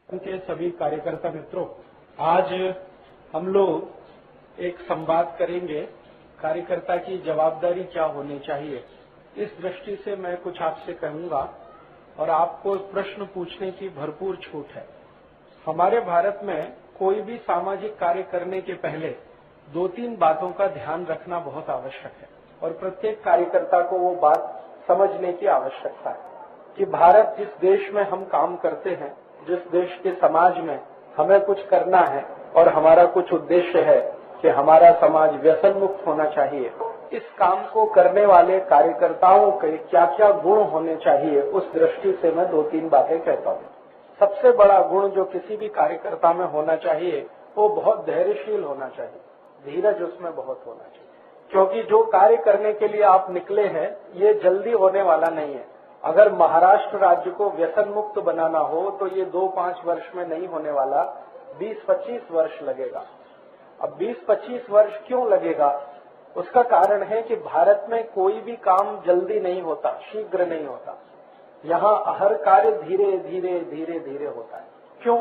के सभी कार्यकर्ता मित्रों, आज हम लोग एक संवाद करेंगे कार्यकर्ता की जवाबदारी क्या होनी चाहिए। इस दृष्टि से मैं कुछ आपसे कहूंगा और आपको प्रश्न पूछने की भरपूर छूट है। हमारे भारत में कोई भी सामाजिक कार्य करने के पहले 2-3 बातों का ध्यान रखना बहुत आवश्यक है और प्रत्येक कार्यकर्ता को वो बात समझने की आवश्यकता है कि भारत जिस देश में हम काम करते हैं, जिस देश के समाज में हमें कुछ करना है और हमारा कुछ उद्देश्य है कि हमारा समाज व्यसन मुक्त होना चाहिए, इस काम को करने वाले कार्यकर्ताओं के क्या क्या गुण होने चाहिए, उस दृष्टि से मैं 2-3 बातें कहता हूँ। सबसे बड़ा गुण जो किसी भी कार्यकर्ता में होना चाहिए वो बहुत धैर्यशील होना चाहिए, धीरज उसमें बहुत होना चाहिए, क्योंकि जो कार्य करने के लिए आप निकले हैं ये जल्दी होने वाला नहीं है। अगर महाराष्ट्र राज्य को व्यसन मुक्त बनाना हो तो ये 2-5 वर्ष में नहीं होने वाला, 20-25 वर्ष लगेगा। अब 20-25 वर्ष क्यों लगेगा? उसका कारण है कि भारत में कोई भी काम जल्दी नहीं होता, शीघ्र नहीं होता। यहाँ हर कार्य धीरे धीरे धीरे धीरे होता है। क्यों?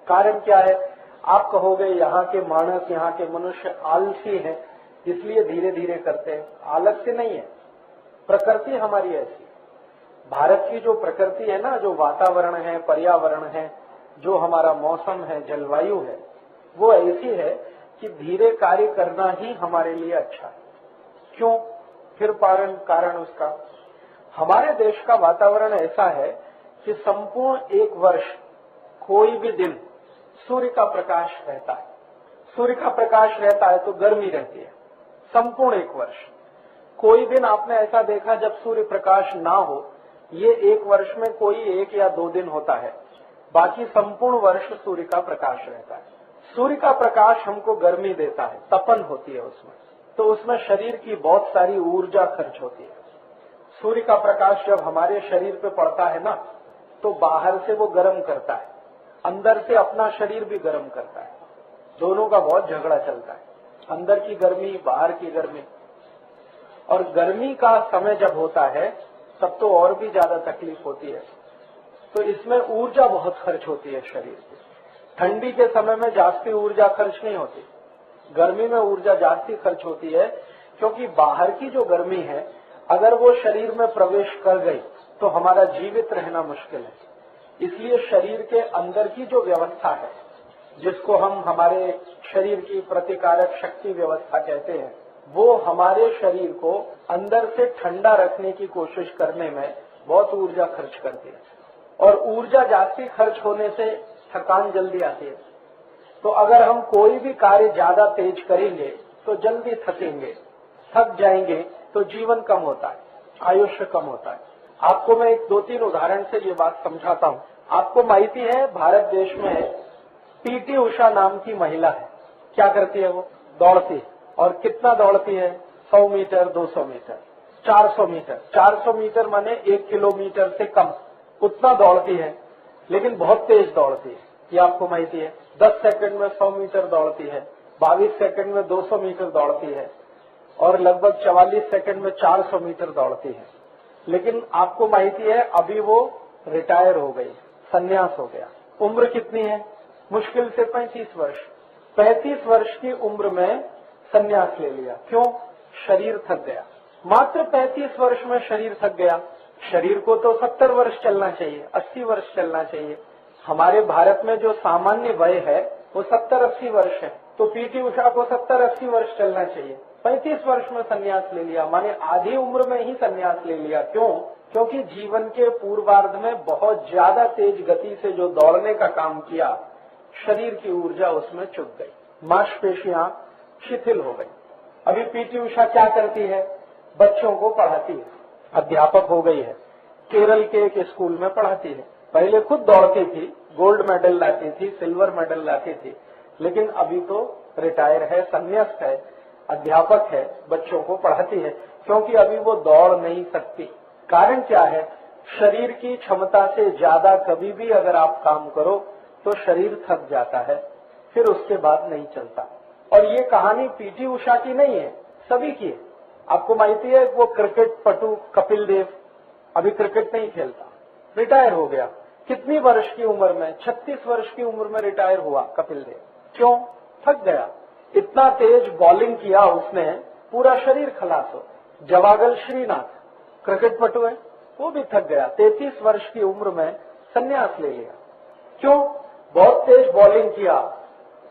कारण क्या है? आप कहोगे यहाँ के मानस, यहाँ के मनुष्य आलसी हैं, इसलिए धीरे धीरे करते हैं। आलस्य नहीं है, प्रकृति हमारी ऐसी। भारत की जो प्रकृति है ना, जो वातावरण है, पर्यावरण है, जो हमारा मौसम है, जलवायु है, वो ऐसी है कि धीरे कार्य करना ही हमारे लिए अच्छा है। क्यों? फिर कारण उसका, हमारे देश का वातावरण ऐसा है कि संपूर्ण 1 वर्ष कोई भी दिन सूर्य का प्रकाश रहता है। सूर्य का प्रकाश रहता है तो गर्मी रहती है। संपूर्ण 1 वर्ष कोई दिन आपने ऐसा देखा जब सूर्य प्रकाश ना हो? ये 1 वर्ष में कोई 1 या 2 दिन होता है, बाकी संपूर्ण वर्ष सूर्य का प्रकाश रहता है। सूर्य का प्रकाश हमको गर्मी देता है, तपन होती है उसमें, तो उसमें शरीर की बहुत सारी ऊर्जा खर्च होती है। सूर्य का प्रकाश जब हमारे शरीर पे पड़ता है ना, तो बाहर से वो गर्म करता है, अंदर से अपना शरीर भी गर्म करता है। दोनों का बहुत झगड़ा चलता है, अंदर की गर्मी, बाहर की गर्मी। और गर्मी का समय जब होता है तब तो और भी ज्यादा तकलीफ होती है। तो इसमें ऊर्जा बहुत खर्च होती है शरीर की। ठंडी के समय में जास्ती ऊर्जा खर्च नहीं होती, गर्मी में ऊर्जा जास्ती खर्च होती है, क्योंकि बाहर की जो गर्मी है अगर वो शरीर में प्रवेश कर गई तो हमारा जीवित रहना मुश्किल है। इसलिए शरीर के अंदर की जो व्यवस्था है, जिसको हम हमारे शरीर की प्रतिकारक शक्ति व्यवस्था कहते हैं, वो हमारे शरीर को अंदर से ठंडा रखने की कोशिश करने में बहुत ऊर्जा खर्च करती है। और ऊर्जा जास्ती खर्च होने से थकान जल्दी आती है। तो अगर हम कोई भी कार्य ज्यादा तेज करेंगे तो जल्दी थकेंगे, थक जाएंगे तो जीवन कम होता है, आयुष्य कम होता है। आपको मैं 2-3 उदाहरण से ये बात समझाता हूँ। आपको माहिती है भारत देश में पीटी उषा नाम की महिला है। क्या करती है वो? दौड़ती है। और कितना दौड़ती है? 100 मीटर, 200 मीटर, 400 मीटर। 400 मीटर माने 1 किलोमीटर से कम, उतना दौड़ती है, लेकिन बहुत तेज दौड़ती है। ये आपको माहिती है। 10 सेकंड में 100 मीटर दौड़ती है, 22 सेकंड में 200 मीटर दौड़ती है और लगभग 44 सेकंड में 400 मीटर दौड़ती है। लेकिन आपको माहिती है अभी वो रिटायर हो गई, संन्यास हो गया। उम्र कितनी है? मुश्किल से 35 वर्ष। 35 वर्ष की उम्र में संन्यास ले लिया। क्यों? शरीर थक गया। मात्र 35 वर्ष में शरीर थक गया। शरीर को तो 70 वर्ष चलना चाहिए, 80 वर्ष चलना चाहिए। हमारे भारत में जो सामान्य वय है वो 70-80 वर्ष है, तो पीटी उषा को 70-80 वर्ष चलना चाहिए। 35 वर्ष में संन्यास ले लिया, माने आधी उम्र में ही संन्यास ले लिया। क्यों? क्योंकि जीवन के पूर्वार्ध में बहुत ज्यादा तेज गति से जो दौड़ने का काम किया, शरीर की ऊर्जा उसमें चुक गई, मांसपेशियां शिथिल हो गई। अभी पीटी उषा क्या करती है? बच्चों को पढ़ाती है, अध्यापक हो गई है, केरल के एक स्कूल में पढ़ाती है। पहले खुद दौड़ती थी, गोल्ड मेडल लाती थी, सिल्वर मेडल लाती थी, लेकिन अभी तो रिटायर है, संन्यास्त है, अध्यापक है, बच्चों को पढ़ाती है, क्योंकि अभी वो दौड़ नहीं सकती। कारण क्या है? शरीर की क्षमता से ज्यादा कभी भी अगर आप काम करो तो शरीर थक जाता है, फिर उसके बाद नहीं चलता। और ये कहानी पीटी उषा की नहीं है, सभी की है। आपको माहिती है वो क्रिकेट पटु कपिल देव अभी क्रिकेट नहीं खेलता, रिटायर हो गया, कितनी वर्ष की उम्र में? 36 वर्ष की उम्र में रिटायर हुआ कपिल देव। क्यों? थक गया। इतना तेज बॉलिंग किया उसने, पूरा शरीर खलास हो। जवागल श्रीनाथ क्रिकेट पटु है, वो भी थक गया, 33 वर्ष की उम्र में संन्यास ले लिया। क्यों? बहुत तेज बॉलिंग किया,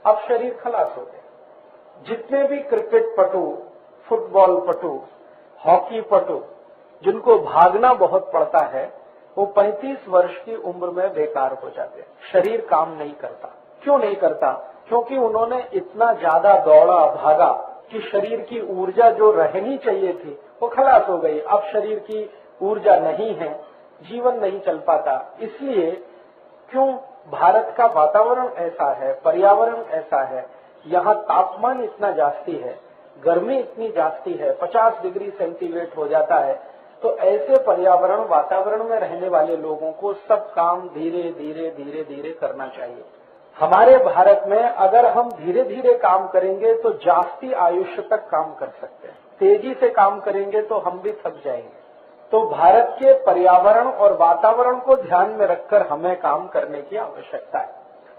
अब शरीर खलास हो गया। जितने भी क्रिकेट पटु, फुटबॉल पटु, हॉकी पटु, जिनको भागना बहुत पड़ता है, वो 35 वर्ष की उम्र में बेकार हो जाते हैं। शरीर काम नहीं करता। क्यों नहीं करता? क्योंकि उन्होंने इतना ज्यादा दौड़ा भागा कि शरीर की ऊर्जा जो रहनी चाहिए थी वो खलास हो गई। अब शरीर की ऊर्जा नहीं है, जीवन नहीं चल पाता। इसलिए क्यों? भारत का वातावरण ऐसा है, पर्यावरण ऐसा है, यहाँ तापमान इतना जास्ती है, गर्मी इतनी जास्ती है, 50 डिग्री सेंटीग्रेड हो जाता है। तो ऐसे पर्यावरण वातावरण में रहने वाले लोगों को सब काम धीरे धीरे धीरे धीरे करना चाहिए। हमारे भारत में अगर हम धीरे धीरे काम करेंगे तो जास्ती आयुष्य तक काम कर सकते हैं। तेजी से काम करेंगे तो हम भी थक जाएंगे। तो भारत के पर्यावरण और वातावरण को ध्यान में रखकर हमें काम करने की आवश्यकता है।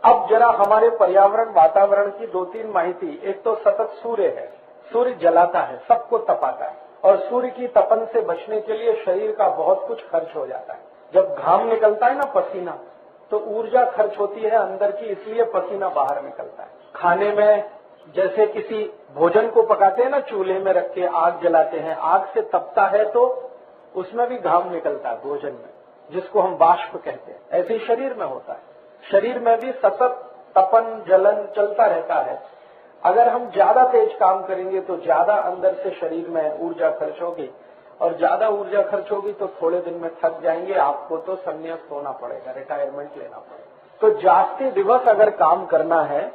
अब जरा हमारे पर्यावरण वातावरण की 2-3 माहिती। एक तो सतत सूर्य है, सूर्य जलाता है, सबको तपाता है, और सूर्य की तपन से बचने के लिए शरीर का बहुत कुछ खर्च हो जाता है। जब घाम निकलता है ना, पसीना, तो ऊर्जा खर्च होती है अंदर की, इसलिए पसीना बाहर निकलता है। खाने में जैसे किसी भोजन को पकाते हैं ना, चूल्हे में रख के आग जलाते हैं, आग से तपता है तो उसमें भी घाम निकलता है भोजन में, जिसको हम वाष्प कहते हैं। ऐसे ही शरीर में होता है। शरीर में भी सतत तपन जलन चलता रहता है। अगर हम ज्यादा तेज काम करेंगे तो ज्यादा अंदर से शरीर में ऊर्जा खर्च होगी, और ज्यादा ऊर्जा खर्च होगी तो थोड़े दिन में थक जाएंगे। आपको तो संन्यास होना पड़ेगा, रिटायरमेंट लेना पड़ेगा। तो जास्ती दिवस अगर काम करना है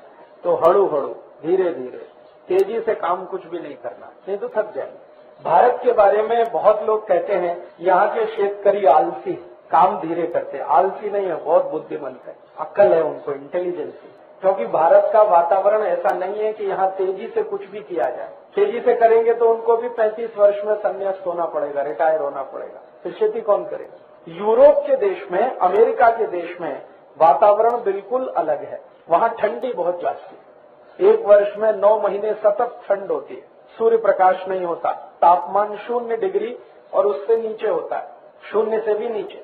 तो हड़ू हड़ू धीरे धीरे, तेजी से काम कुछ भी नहीं करना, नहीं तो थक जाएंगे। भारत के बारे में बहुत लोग कहते हैं यहाँ के शेतकरी आलसी, काम धीरे करते। आलसी नहीं है, बहुत बुद्धिमंत है, अक्ल है उनको, इंटेलिजेंस है। क्योंकि भारत का वातावरण ऐसा नहीं है कि यहाँ तेजी से कुछ भी किया जाए। तेजी से करेंगे तो उनको भी 35 वर्ष में संन्यास होना पड़ेगा, रिटायर होना पड़ेगा, फिर खेती कौन करेगा। यूरोप के देश में, अमेरिका के देश में वातावरण बिल्कुल अलग है। वहाँ ठंडी बहुत जाती है, एक वर्ष में 9 महीने सतत ठंड होती है, सूर्य प्रकाश नहीं होता, तापमान 0 डिग्री और उससे नीचे होता है, 0 से भी नीचे।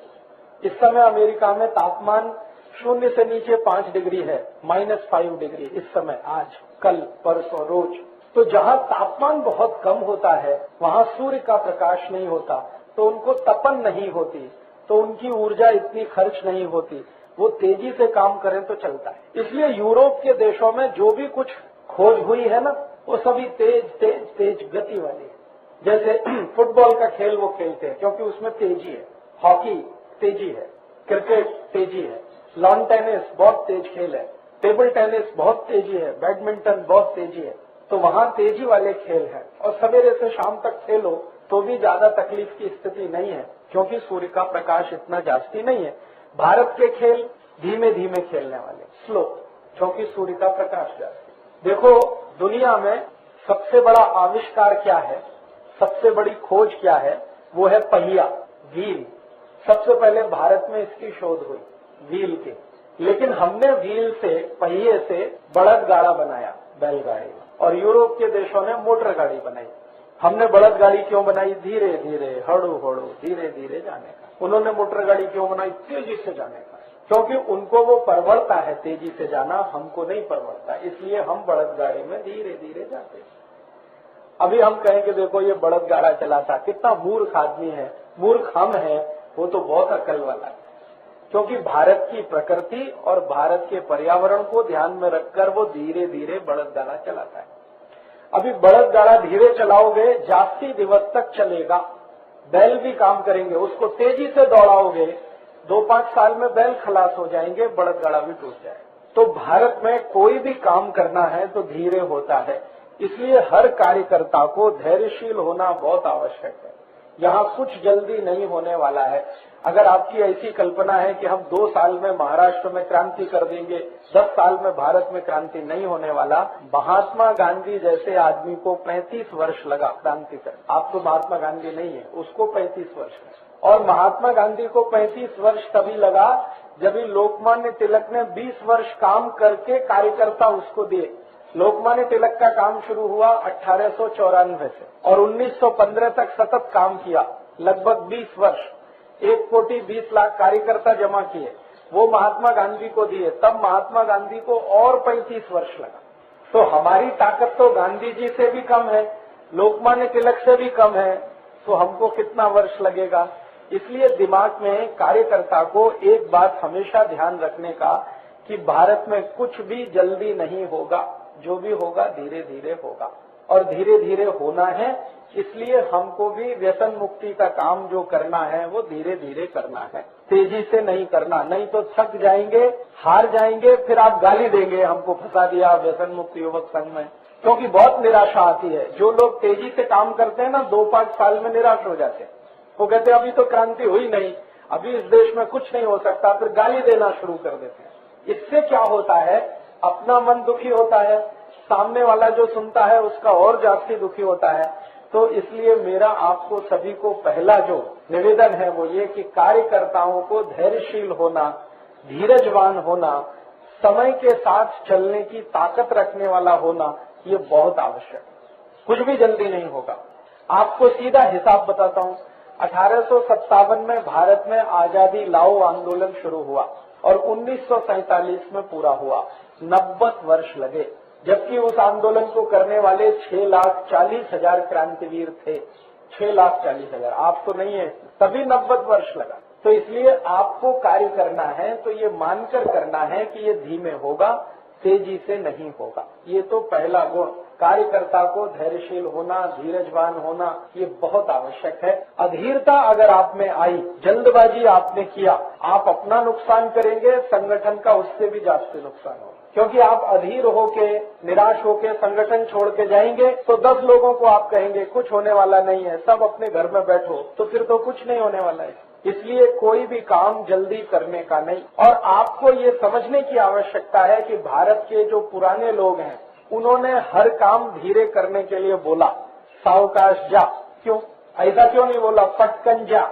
इस समय अमेरिका में तापमान 0 से नीचे 5 डिग्री है, -5 डिग्री इस समय, आज, कल, परसों, रोज। तो जहाँ तापमान बहुत कम होता है वहाँ सूर्य का प्रकाश नहीं होता, तो उनको तपन नहीं होती, तो उनकी ऊर्जा इतनी खर्च नहीं होती, वो तेजी से काम करें तो चलता है। इसलिए यूरोप के देशों में जो भी कुछ खोज हुई है ना, वो सभी तेज तेज तेज गति वाली है। जैसे फुटबॉल का खेल वो खेलते हैं क्योंकि उसमें तेजी है, हॉकी तेजी है, क्रिकेट तेजी है, लॉन टेनिस बहुत तेज खेल है, टेबल टेनिस बहुत तेजी है, बैडमिंटन बहुत तेजी है। तो वहाँ तेजी वाले खेल है, और सवेरे से शाम तक खेलो तो भी ज्यादा तकलीफ की स्थिति नहीं है, क्योंकि सूर्य का प्रकाश इतना जास्ती नहीं है। भारत के खेल धीमे धीमे खेलने वाले, स्लो, क्योंकि सूर्य का प्रकाश जास्ती। देखो दुनिया में सबसे बड़ा आविष्कार क्या है, सबसे बड़ी खोज क्या है, वो है पहिया, व्हील। सबसे पहले भारत में इसकी शोध हुई, व्हील के। लेकिन हमने व्हील से, पहिए से बड़द गाड़ा बनाया, बैलगाड़ी, और यूरोप के देशों ने मोटर गाड़ी बनाई। हमने बड़द गाड़ी क्यों बनाई? धीरे धीरे, हड़ू हड़ू, धीरे धीरे जाने का। उन्होंने मोटर गाड़ी क्यों बनाई? तेजी से जाने का, क्योंकि उनको वो परवड़ता है तेजी से जाना, हमको नहीं परवड़ता, इसलिए हम बड़द गाड़ी में धीरे धीरे जाते हैं। अभी हम कहेंगे देखो ये बड़द गाड़ा चलाता, कितना मूर्ख आदमी है। मूर्ख हम है, वो तो बहुत अकल वाला है, क्योंकि भारत की प्रकृति और भारत के पर्यावरण को ध्यान में रखकर वो धीरे धीरे बड़द गाड़ा चलाता है। अभी बड़द गाड़ा धीरे चलाओगे, जास्ती दिवस तक चलेगा, बैल भी काम करेंगे। उसको तेजी से दौड़ाओगे, 2-5 साल में बैल खलास हो जाएंगे, बड़द गाड़ा भी टूट जाए। तो भारत में कोई भी काम करना है तो धीरे होता है, इसलिए हर कार्यकर्ता को धैर्यशील होना बहुत आवश्यक है। यहाँ कुछ जल्दी नहीं होने वाला है। अगर आपकी ऐसी कल्पना है कि हम 2 साल में महाराष्ट्र में क्रांति कर देंगे, 10 साल में भारत में क्रांति नहीं होने वाला। महात्मा गांधी जैसे आदमी को 35 वर्ष लगा क्रांति कर। आप तो महात्मा गांधी नहीं है, उसको 35 वर्ष लगा। और महात्मा गांधी को 35 वर्ष तभी लगा जब लोकमान्य तिलक ने 20 वर्ष काम करके कार्यकर्ता उसको दिए। लोकमान्य तिलक का काम शुरू हुआ 1894 से और 1915 तक सतत काम किया, लगभग 20 वर्ष। 1,20,00,000 कार्यकर्ता जमा किए, वो महात्मा गांधी को दिए। तब महात्मा गांधी को और 35 वर्ष लगा। तो हमारी ताकत तो गांधी जी से भी कम है, लोकमान्य तिलक से भी कम है, तो हमको कितना वर्ष लगेगा। इसलिए दिमाग में कार्यकर्ता को एक बात हमेशा ध्यान रखने का कि भारत में कुछ भी जल्दी नहीं होगा, जो भी होगा धीरे धीरे होगा और धीरे धीरे होना है। इसलिए हमको भी व्यसन मुक्ति का काम जो करना है वो धीरे धीरे करना है, तेजी से नहीं करना, नहीं तो थक जाएंगे, हार जाएंगे, फिर आप गाली देंगे हमको फंसा दिया व्यसन मुक्त युवक संघ में, क्योंकि बहुत निराशा आती है। जो लोग तेजी से काम करते हैं ना 2-5 साल में निराश हो जाते हैं। वो कहते हैं अभी तो क्रांति हुई नहीं, अभी इस देश में कुछ नहीं हो सकता, फिर गाली देना शुरू कर देते हैं। इससे क्या होता है, अपना मन दुखी होता है, सामने वाला जो सुनता है उसका और जास्ती दुखी होता है। तो इसलिए मेरा आपको सभी को पहला जो निवेदन है वो ये कि कार्यकर्ताओं को धैर्यशील होना, धीरजवान होना, समय के साथ चलने की ताकत रखने वाला होना, ये बहुत आवश्यक है। कुछ भी जल्दी नहीं होगा। आपको सीधा हिसाब बताता हूँ। 1857 में भारत में आजादी लाओ आंदोलन शुरू हुआ और 1947 में पूरा हुआ। 90 वर्ष लगे, जबकि उस आंदोलन को करने वाले 6,40,000 क्रांतिवीर थे। 6,40,000 आप तो नहीं है, तभी 90 वर्ष लगा। तो इसलिए आपको कार्य करना है तो ये मानकर करना है कि ये धीमे होगा, तेजी से नहीं होगा। ये तो पहला गुण, कार्यकर्ता को धैर्यशील होना, धीरजवान होना, ये बहुत आवश्यक है। अधीरता अगर आप में आई, जल्दबाजी आपने किया, आप अपना नुकसान करेंगे, संगठन का उससे भी ज्यादा नुकसान होगा। क्योंकि आप अधीर होके, निराश होके संगठन छोड़ के जाएंगे तो 10 लोगों को आप कहेंगे कुछ होने वाला नहीं है, सब अपने घर में बैठो, तो फिर तो कुछ नहीं होने वाला है। इसलिए कोई भी काम जल्दी करने का नहीं। और आपको ये समझने की आवश्यकता है कि भारत के जो पुराने लोग हैं उन्होंने हर काम धीरे करने के लिए बोला, सावकाश जा। क्यों ऐसा क्यों नहीं बोला, पटकन जा,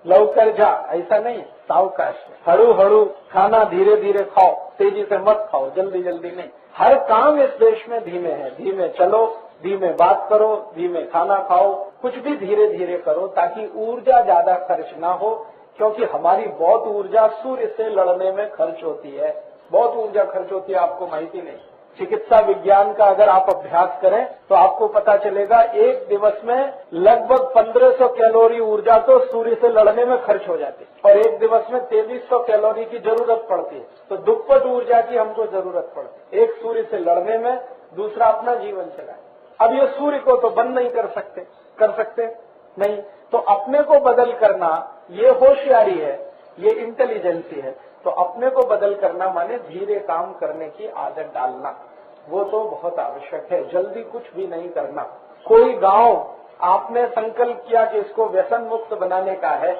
लवकर जा, ऐसा नहीं, सावकाश, हड़ू हड़ू खाना, धीरे धीरे खाओ, तेजी से मत खाओ, जल्दी जल्दी नहीं। हर काम इस देश में धीमे है, धीमे चलो, धीमे बात करो, धीमे खाना खाओ, कुछ भी धीरे धीरे करो ताकि ऊर्जा ज्यादा खर्च ना हो। क्योंकि हमारी बहुत ऊर्जा सूर्य से लड़ने में खर्च होती है, बहुत ऊर्जा खर्च होती है, आपको माहिती नहीं। चिकित्सा विज्ञान का अगर आप अभ्यास करें तो आपको पता चलेगा एक दिवस में लगभग 1500 कैलोरी ऊर्जा तो सूर्य से लड़ने में खर्च हो जाती है और एक दिवस में 2300 कैलोरी की जरूरत पड़ती है। तो दुप्पट ऊर्जा की हमको जरूरत पड़ती है, एक सूर्य से लड़ने में, दूसरा अपना जीवन चलाए। अब ये सूर्य को तो बंद नहीं कर सकते नहीं, तो अपने को बदल करना ये होशियारी है, ये इंटेलिजेंसी है। तो अपने को बदल करना माने धीरे काम करने की आदत डालना, वो तो बहुत आवश्यक है। जल्दी कुछ भी नहीं करना। कोई गांव आपने संकल्प किया कि इसको व्यसन मुक्त बनाने का है,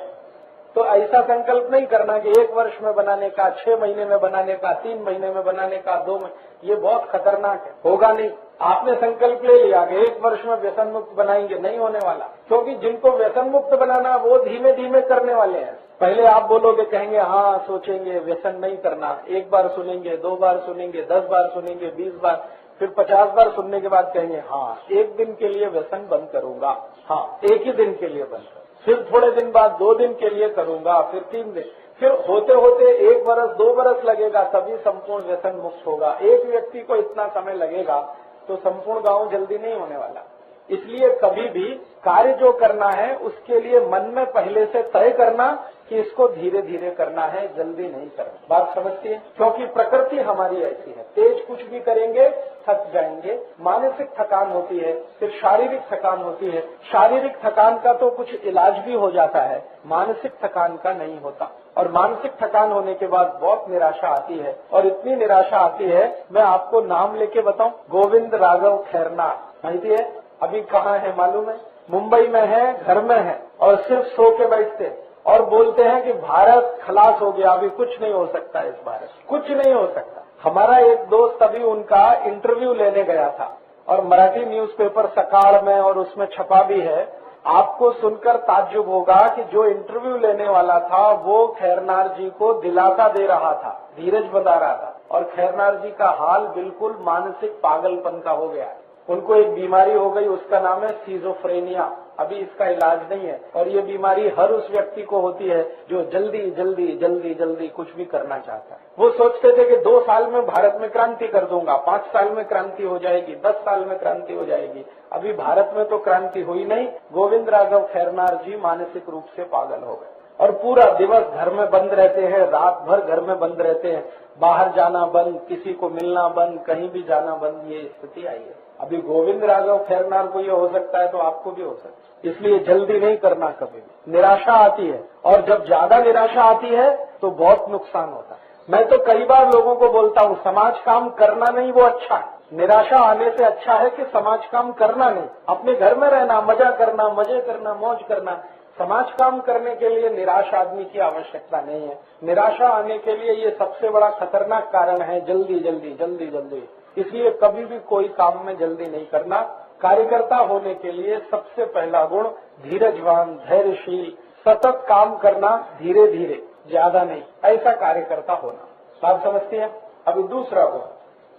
तो ऐसा संकल्प नहीं करना कि 1 वर्ष में बनाने का, 6 महीने में बनाने का, 3 महीने में बनाने का, 2 महीने, ये बहुत खतरनाक है, होगा नहीं। आपने संकल्प ले लिया कि 1 वर्ष में व्यसन मुक्त बनाएंगे, नहीं होने वाला। क्योंकि जिनको व्यसन मुक्त बनाना वो धीमे धीमे करने वाले हैं। पहले आप बोलोगे, कहेंगे हाँ सोचेंगे, व्यसन नहीं करना, 1 बार सुनेंगे, 2 बार सुनेंगे, 10 बार सुनेंगे, 20 बार, फिर 50 बार सुनने के बाद कहेंगे हाँ 1 दिन के लिए व्यसन बंद करूंगा, हाँ 1 ही दिन के लिए बंद, फिर थोड़े दिन बाद 2 दिन के लिए करूंगा, फिर 3 दिन, फिर होते होते 1 बरस 2 बरस लगेगा, तभी संपूर्ण व्यसन मुक्त होगा। एक व्यक्ति को इतना समय लगेगा तो संपूर्ण गांव जल्दी नहीं होने वाला। इसलिए कभी भी कार्य जो करना है उसके लिए मन में पहले से तय करना कि इसको धीरे धीरे करना है, जल्दी नहीं करना। बात समझती है? क्योंकि प्रकृति हमारी ऐसी है, तेज कुछ भी करेंगे थक जाएंगे, मानसिक थकान होती है, फिर शारीरिक थकान होती है। शारीरिक थकान का तो कुछ इलाज भी हो जाता है, मानसिक थकान का नहीं होता। और मानसिक थकान होने के बाद बहुत निराशा आती है, और इतनी निराशा आती है, मैं आपको नाम लेके बताऊं, गोविंद राघव खैरनार, माहिती है? अभी कहाँ है मालूम है? मुंबई में है, घर में है, और सिर्फ सो के बैठते और बोलते हैं कि भारत खलास हो गया, अभी कुछ नहीं हो सकता, इस भारत कुछ नहीं हो सकता। हमारा एक दोस्त अभी उनका इंटरव्यू लेने गया था और मराठी न्यूज़पेपर सकाळ में और उसमें छपा भी है आपको सुनकर ताज्जुब होगा कि जो इंटरव्यू लेने वाला था वो खैरनार जी को दिलासा दे रहा था, धीरज बता रहा था, और खैरनार जी का हाल बिल्कुल मानसिक पागलपन का हो गया है। उनको एक बीमारी हो गई, उसका नाम है सीजोफ्रेनिया। अभी इसका इलाज नहीं है, और ये बीमारी हर उस व्यक्ति को होती है जो जल्दी जल्दी जल्दी जल्दी कुछ भी करना चाहता है। वो सोचते थे कि 2 साल में भारत में क्रांति कर दूंगा, 5 साल में क्रांति हो जाएगी, 10 साल में क्रांति हो जाएगी। अभी भारत में तो क्रांति हुई नहीं। गोविंद राघव खैरनार जी मानसिक रूप से पागल हो गए और पूरा दिवस घर में बंद रहते हैं, रात भर घर में बंद रहते हैं, बाहर जाना बंद, किसी को मिलना बंद, कहीं भी जाना बंद, ये स्थिति आई है। अभी गोविंद राघव खैरनार को ये हो सकता है तो आपको भी हो सकता है। इसलिए जल्दी नहीं करना कभी भी। निराशा आती है, और जब ज्यादा निराशा आती है तो बहुत नुकसान होता है। मैं तो कई बार लोगों को बोलता हूँ, समाज काम करना नहीं वो अच्छा है। निराशा आने से अच्छा है कि समाज काम करना नहीं, अपने घर में रहना, मजा करना, मजे करना, मौज करना। समाज काम करने के लिए निराश आदमी की आवश्यकता नहीं है। निराशा आने के लिए ये सबसे बड़ा खतरनाक कारण है, जल्दी जल्दी जल्दी जल्दी। इसलिए कभी भी कोई काम में जल्दी नहीं करना। कार्यकर्ता होने के लिए सबसे पहला गुण धीरजवान, धैर्यशील, सतत काम करना, धीरे धीरे, ज्यादा नहीं, ऐसा कार्यकर्ता होना। बात समझती है? अभी दूसरा गुण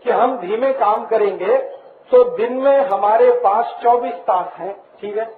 कि हम धीमे काम करेंगे तो दिन में हमारे पास 24 तास हैं, ठीक है,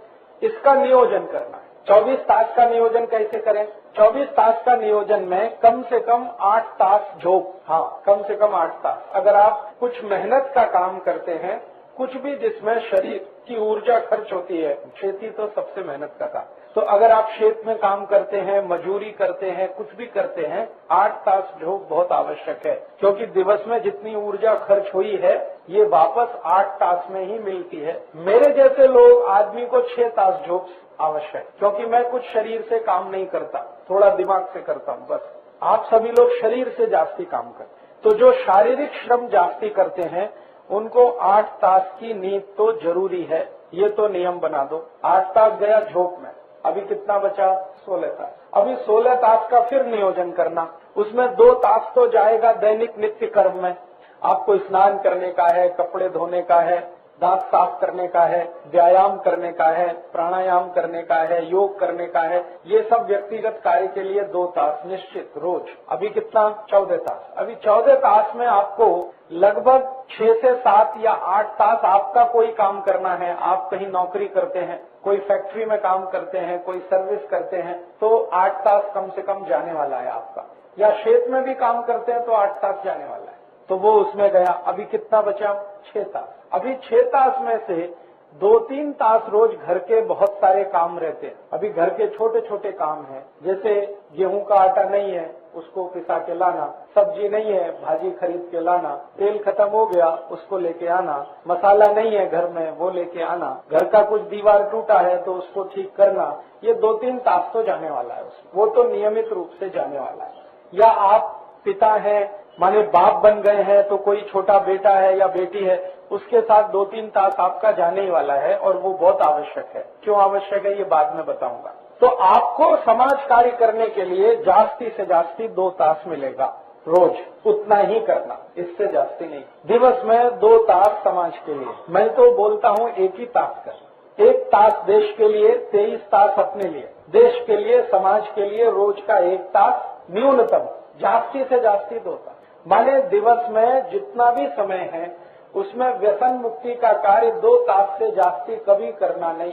इसका नियोजन करना है। 24 तास का नियोजन कैसे करें? 24 तास का नियोजन में कम से कम 8 तास झोंक, हाँ, कम से कम 8 तास। अगर आप कुछ मेहनत का काम करते हैं, कुछ भी जिसमें शरीर की ऊर्जा खर्च होती है, खेती तो सबसे मेहनत का काम, तो अगर आप खेत में काम करते हैं, मजूरी करते हैं, कुछ भी करते हैं, 8 तास झोंक बहुत आवश्यक है। क्योंकि दिवस में जितनी ऊर्जा खर्च हुई है ये वापस 8 तास में ही मिलती है। मेरे जैसे लोग आदमी को 6 तास झोंक आवश्यक, क्योंकि मैं कुछ शरीर से काम नहीं करता, थोड़ा दिमाग से करता हूँ बस। आप सभी लोग शरीर से जास्ती काम करते, तो जो शारीरिक श्रम जास्ती करते हैं उनको 8 तास की नींद तो जरूरी है। ये तो नियम बना दो। 8 तास गया झोंक में, अभी कितना बचा? 16 तास। अभी 16 तास का फिर नियोजन करना। उसमें 2 तास तो जाएगा दैनिक नित्य कर्म में। आपको स्नान करने का है, कपड़े धोने का है, दांत साफ करने का है, व्यायाम करने का है, प्राणायाम करने का है, योग करने का है। ये सब व्यक्तिगत कार्य के लिए 2 तास निश्चित रोज। अभी कितना? 14 तास। अभी 14 तास में आपको लगभग 6 से 7 या 8 तास आपका कोई काम करना है। आप कहीं नौकरी करते हैं, कोई फैक्ट्री में काम करते हैं, कोई सर्विस करते हैं, तो 8 तास कम से कम जाने वाला है आपका। या खेत में भी काम करते हैं तो 8 तास जाने वाला है, तो वो उसमें गया। अभी कितना बचा? 6 तास। अभी 6 तास में से 2-3 तास रोज घर के बहुत सारे काम रहते हैं। अभी घर के छोटे छोटे काम हैं, जैसे गेहूं का आटा नहीं है, उसको पिसा के लाना, सब्जी नहीं है, भाजी खरीद के लाना, तेल खत्म हो गया, उसको लेके आना, मसाला नहीं है घर में, वो लेके आना, घर का कुछ दीवार टूटा है तो उसको ठीक करना। ये 2-3 तास तो जाने वाला है उसमें, वो तो नियमित रूप से जाने वाला है। या आप पिता हैं, माने बाप बन गए हैं, तो कोई छोटा बेटा है या बेटी है, उसके साथ 2-3 तास आपका जाने ही वाला है, और वो बहुत आवश्यक है। क्यों आवश्यक है ये बाद में बताऊंगा। तो आपको समाज कार्य करने के लिए जास्ती से जास्ती 2 तास मिलेगा रोज, उतना ही करना, इससे जास्ती नहीं। दिवस में 2 तास समाज के लिए। मैं तो बोलता हूँ 1 ही तास कर। 1 तास देश के लिए, 23 तास अपने लिए। देश के लिए, समाज के लिए रोज का 1 तास न्यूनतम, जास्ती से जास्ती 2 तास। माने दिवस में जितना भी समय है उसमें व्यसन मुक्ति का कार्य 2 तास से जास्ती कभी करना नहीं,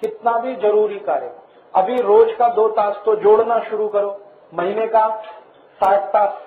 कितना भी जरूरी कार्य। अभी रोज का 2 तास तो जोड़ना शुरू करो। महीने का 60 तास,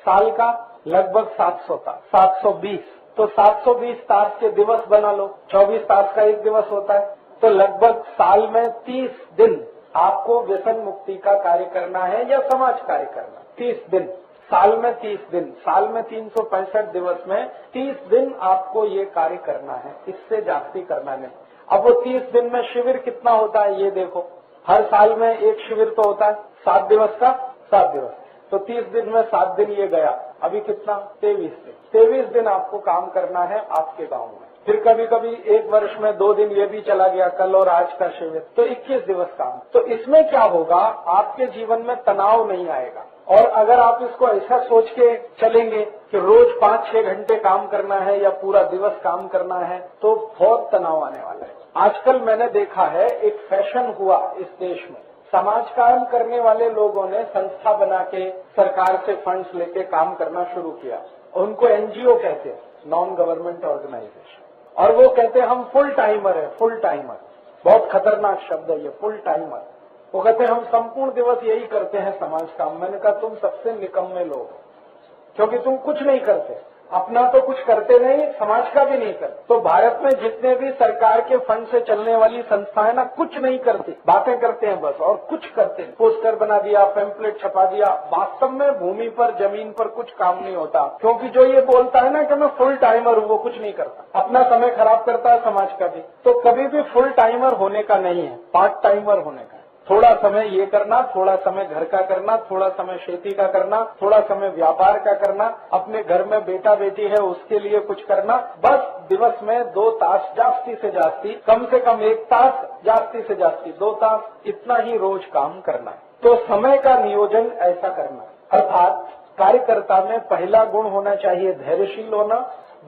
साल का लगभग 700 तास, 720, तो 720 तास के दिवस बना लो। 24 तास का एक दिवस होता है, तो लगभग साल में 30 दिन आपको व्यसन मुक्ति का कार्य करना है या समाज कार्य करना। 30 दिन, साल में 30 दिन, साल में 365 दिवस में 30 दिन आपको ये कार्य करना है, इससे जास्ती करना नहीं। अब वो 30 दिन में शिविर कितना होता है ये देखो। हर साल में एक शिविर तो होता है 7 दिवस का, 7 दिवस, तो 30 दिन में 7 दिन ये गया। अभी कितना? 23 दिन। 23 दिन आपको काम करना है आपके गांव में। फिर कभी कभी एक वर्ष में 2 दिन ये भी चला गया, कल और आज का शिविर, तो 21 दिवस काम। तो इसमें क्या होगा, आपके जीवन में तनाव नहीं आएगा और अगर आप इसको ऐसा सोच के चलेंगे कि रोज 5-6 घंटे काम करना है या पूरा दिवस काम करना है, तो बहुत तनाव आने वाला है। आजकल मैंने देखा है एक फैशन हुआ इस देश में, समाज काम करने वाले लोगों ने संस्था बना के सरकार से फंड्स लेके काम करना शुरू किया। उनको एनजीओ कहते हैं, नॉन गवर्नमेंट ऑर्गेनाइजेशन, और वो कहते हैं हम फुल टाइमर है, फुल टाइमर। बहुत खतरनाक शब्द है ये, फुल टाइमर। वो कहते हैं हम संपूर्ण दिवस यही करते हैं समाज काम। मैंने कहा तुम सबसे निकम्मे लोग हो, क्योंकि तुम कुछ नहीं करते, अपना तो कुछ करते नहीं, समाज का भी नहीं करते। तो भारत में जितने भी सरकार के फंड से चलने वाली संस्थाएं ना, कुछ नहीं करती, बातें करते हैं बस, और कुछ करते हैं। पोस्टर बना दिया, पैम्पलेट छपा दिया, वास्तव में भूमि पर जमीन पर कुछ काम नहीं होता। क्योंकि जो ये बोलता है ना कि मैं फुल टाइमर हूँ, वो कुछ नहीं करता, अपना समय खराब करता है, समाज का भी। तो कभी भी फुल टाइमर होने का नहीं है, पार्ट टाइमर होने का। थोड़ा समय ये करना, थोड़ा समय घर का करना, थोड़ा समय खेती का करना, थोड़ा समय व्यापार का करना, अपने घर में बेटा बेटी है उसके लिए कुछ करना। बस दिवस में 2 तास जास्ती से जास्ती, कम से कम 1 तास, जास्ती से जास्ती 2 तास, इतना ही रोज काम करना है। तो समय का नियोजन ऐसा करना, अर्थात कार्यकर्ता में पहला गुण होना चाहिए धैर्यशील होना,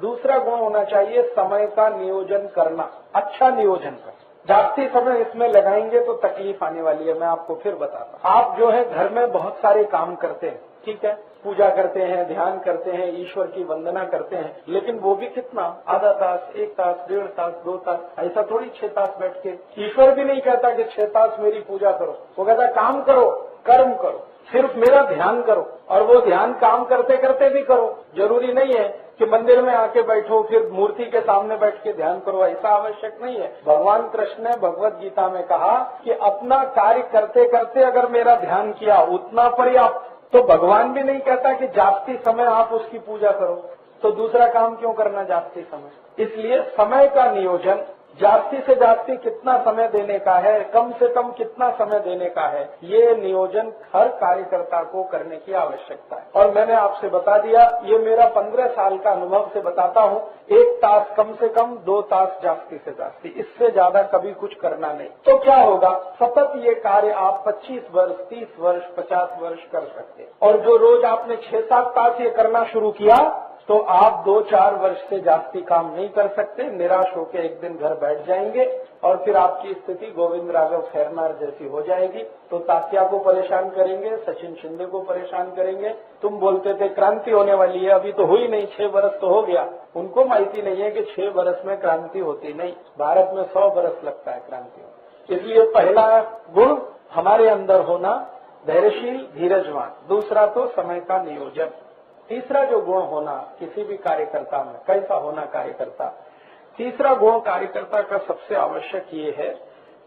दूसरा गुण होना चाहिए समय का नियोजन करना, अच्छा नियोजन करना। जास्ती समय इसमें लगाएंगे तो तकलीफ आने वाली है, मैं आपको फिर बताता हूं। आप जो है घर में बहुत सारे काम करते हैं, ठीक है, पूजा करते हैं, ध्यान करते हैं, ईश्वर की वंदना करते हैं, लेकिन वो भी कितना, आधा तास, 1 तास, 1.5 तास, 2 तास, ऐसा थोड़ी 6 तास बैठ के। ईश्वर भी नहीं कहता कि 6 तास मेरी पूजा करो, वो कहता काम करो, कर्म करो, सिर्फ मेरा ध्यान करो, और वो ध्यान काम करते करते भी करो। जरूरी नहीं है कि मंदिर में आके बैठो फिर मूर्ति के सामने बैठ के ध्यान करो, ऐसा आवश्यक नहीं है। भगवान कृष्ण ने भगवत गीता में कहा कि अपना कार्य करते करते अगर मेरा ध्यान किया उतना पर्याप्त। तो भगवान भी नहीं कहता कि जास्ती समय आप उसकी पूजा करो, तो दूसरा काम क्यों करना जास्ती समय। इसलिए समय का नियोजन, जास्ती से जास्ती कितना समय देने का है, कम से कम कितना समय देने का है, ये नियोजन हर कार्यकर्ता को करने की आवश्यकता है। और मैंने आपसे बता दिया, ये मेरा 15 साल का अनुभव से बताता हूँ, 1 तास कम से कम, 2 तास जास्ती से जास्ती, इससे ज्यादा कभी कुछ करना नहीं। तो क्या होगा, सतत ये कार्य आप 25 वर्ष, 30 वर्ष, 50 वर्ष कर सकते हैं। और जो रोज आपने 6-7 तास ये करना शुरू किया, तो आप 2-4 वर्ष से जास्ती काम नहीं कर सकते, निराश होकर एक दिन घर बैठ जाएंगे, और फिर आपकी स्थिति गोविंद राघव खैरनार जैसी हो जाएगी। तो तात्या को परेशान करेंगे, सचिन शिंदे को परेशान करेंगे। तुम बोलते थे क्रांति होने वाली है, अभी तो हुई नहीं, 6 वर्ष तो हो गया। उनको माहिती नहीं है कि 6 वर्ष में क्रांति होती नहीं, भारत में 100 वर्ष लगता है क्रांति होने। इसलिए पहला गुण हमारे अंदर होना धैर्यशील, धीरजवान। दूसरा तो समय का नियोजन। तीसरा जो गुण होना किसी भी कार्यकर्ता में, कैसा होना कार्यकर्ता, तीसरा गुण कार्यकर्ता का सबसे आवश्यक ये है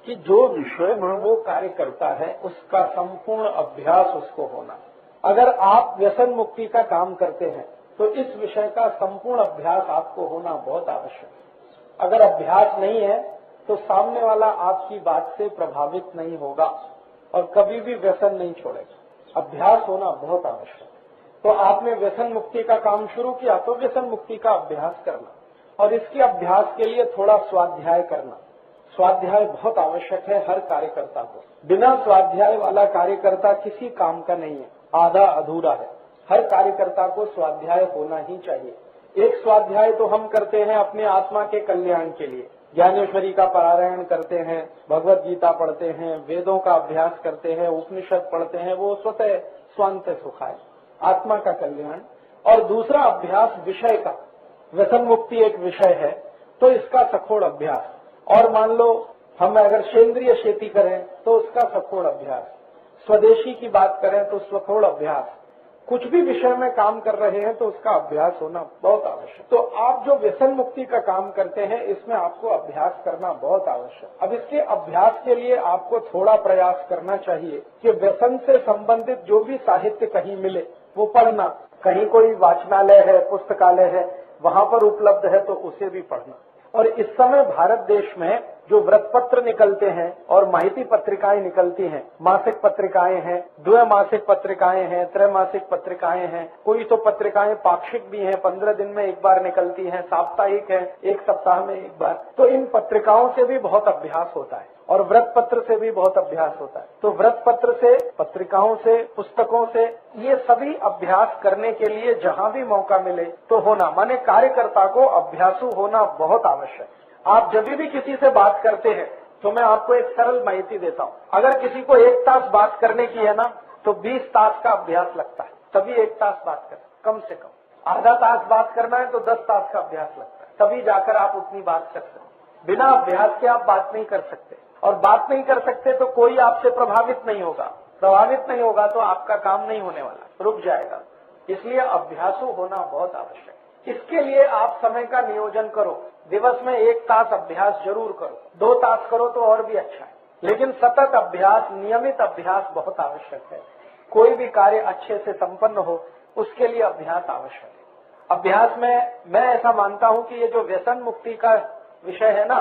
कि जो विषय में वो कार्य करता है उसका संपूर्ण अभ्यास उसको होना। अगर आप व्यसन मुक्ति का काम करते हैं तो इस विषय का संपूर्ण अभ्यास आपको होना बहुत आवश्यक है। अगर अभ्यास नहीं है तो सामने वाला आपकी बात से प्रभावित नहीं होगा और कभी भी व्यसन नहीं छोड़ेगा। अभ्यास होना बहुत आवश्यक है। तो आपने व्यसन मुक्ति का काम शुरू किया तो व्यसन मुक्ति का अभ्यास करना, और इसके अभ्यास के लिए थोड़ा स्वाध्याय करना। स्वाध्याय बहुत आवश्यक है हर कार्यकर्ता को। बिना स्वाध्याय वाला कार्यकर्ता किसी काम का नहीं है, आधा अधूरा है। हर कार्यकर्ता को स्वाध्याय होना ही चाहिए। एक स्वाध्याय तो हम करते हैं अपने आत्मा के कल्याण के लिए, ज्ञानेश्वरी का पारायण करते हैं, भगवत गीता पढ़ते हैं, वेदों का अभ्यास करते हैं, उपनिषद पढ़ते हैं, वो स्वतः स्वांत सुखाय, आत्मा का कल्याण। और दूसरा अभ्यास विषय का, व्यसन मुक्ति एक विषय है तो इसका सखोड़ अभ्यास। और मान लो हम अगर सेंद्रिय खेती करें तो उसका सखोड़ अभ्यास, स्वदेशी की बात करें तो सखोड़ अभ्यास, कुछ भी विषय में काम कर रहे हैं तो उसका अभ्यास होना बहुत आवश्यक। तो आप जो व्यसन मुक्ति का काम करते हैं इसमें आपको अभ्यास करना बहुत आवश्यक। अब इसके अभ्यास के लिए आपको थोड़ा प्रयास करना चाहिए कि व्यसन से संबंधित जो भी साहित्य कहीं मिले वो पढ़ना। कहीं कोई वाचनालय है, पुस्तकालय है, वहां पर उपलब्ध है तो उसे भी पढ़ना। और इस समय भारत देश में जो व्रतपत्र निकलते हैं और माहिती पत्रिकाएं निकलती हैं, मासिक पत्रिकाएं हैं, द्विमासिक पत्रिकाएं हैं, त्रैमासिक पत्रिकाएं हैं, कोई तो पत्रिकाएं पाक्षिक भी हैं, 15 दिन में एक बार निकलती हैं, साप्ताहिक है, एक सप्ताह में एक बार। तो इन पत्रिकाओं से भी बहुत अभ्यास होता है और व्रत पत्र से भी बहुत अभ्यास होता है। तो व्रत पत्र से, पत्रिकाओं से, पुस्तकों से, ये सभी अभ्यास करने के लिए जहां भी मौका मिले तो होना, माने कार्यकर्ता को अभ्यासु होना बहुत आवश्यक है। आप जब भी किसी से बात करते हैं तो मैं आपको एक सरल माहिती देता हूँ। अगर किसी को 1 तास बात करने की है ना तो 20 तास का अभ्यास लगता है, तभी 1 तास बात करें, कम से कम। आधा तास बात करना है तो 10 तास का अभ्यास लगता है, तभी जाकर आप उतनी बात कर सकते। बिना अभ्यास के आप बात नहीं कर सकते, और बात नहीं कर सकते तो कोई आपसे प्रभावित नहीं होगा। प्रभावित नहीं होगा तो आपका काम नहीं होने वाला, रुक जाएगा। इसलिए अभ्यासु होना बहुत आवश्यक है। इसके लिए आप समय का नियोजन करो। दिवस में 1 तास अभ्यास जरूर करो, 2 तास करो तो और भी अच्छा है, लेकिन सतत अभ्यास, नियमित अभ्यास बहुत आवश्यक है। कोई भी कार्य अच्छे से संपन्न हो उसके लिए अभ्यास आवश्यक है। अभ्यास में मैं ऐसा मानता हूं कि ये जो व्यसन मुक्ति का विषय है ना,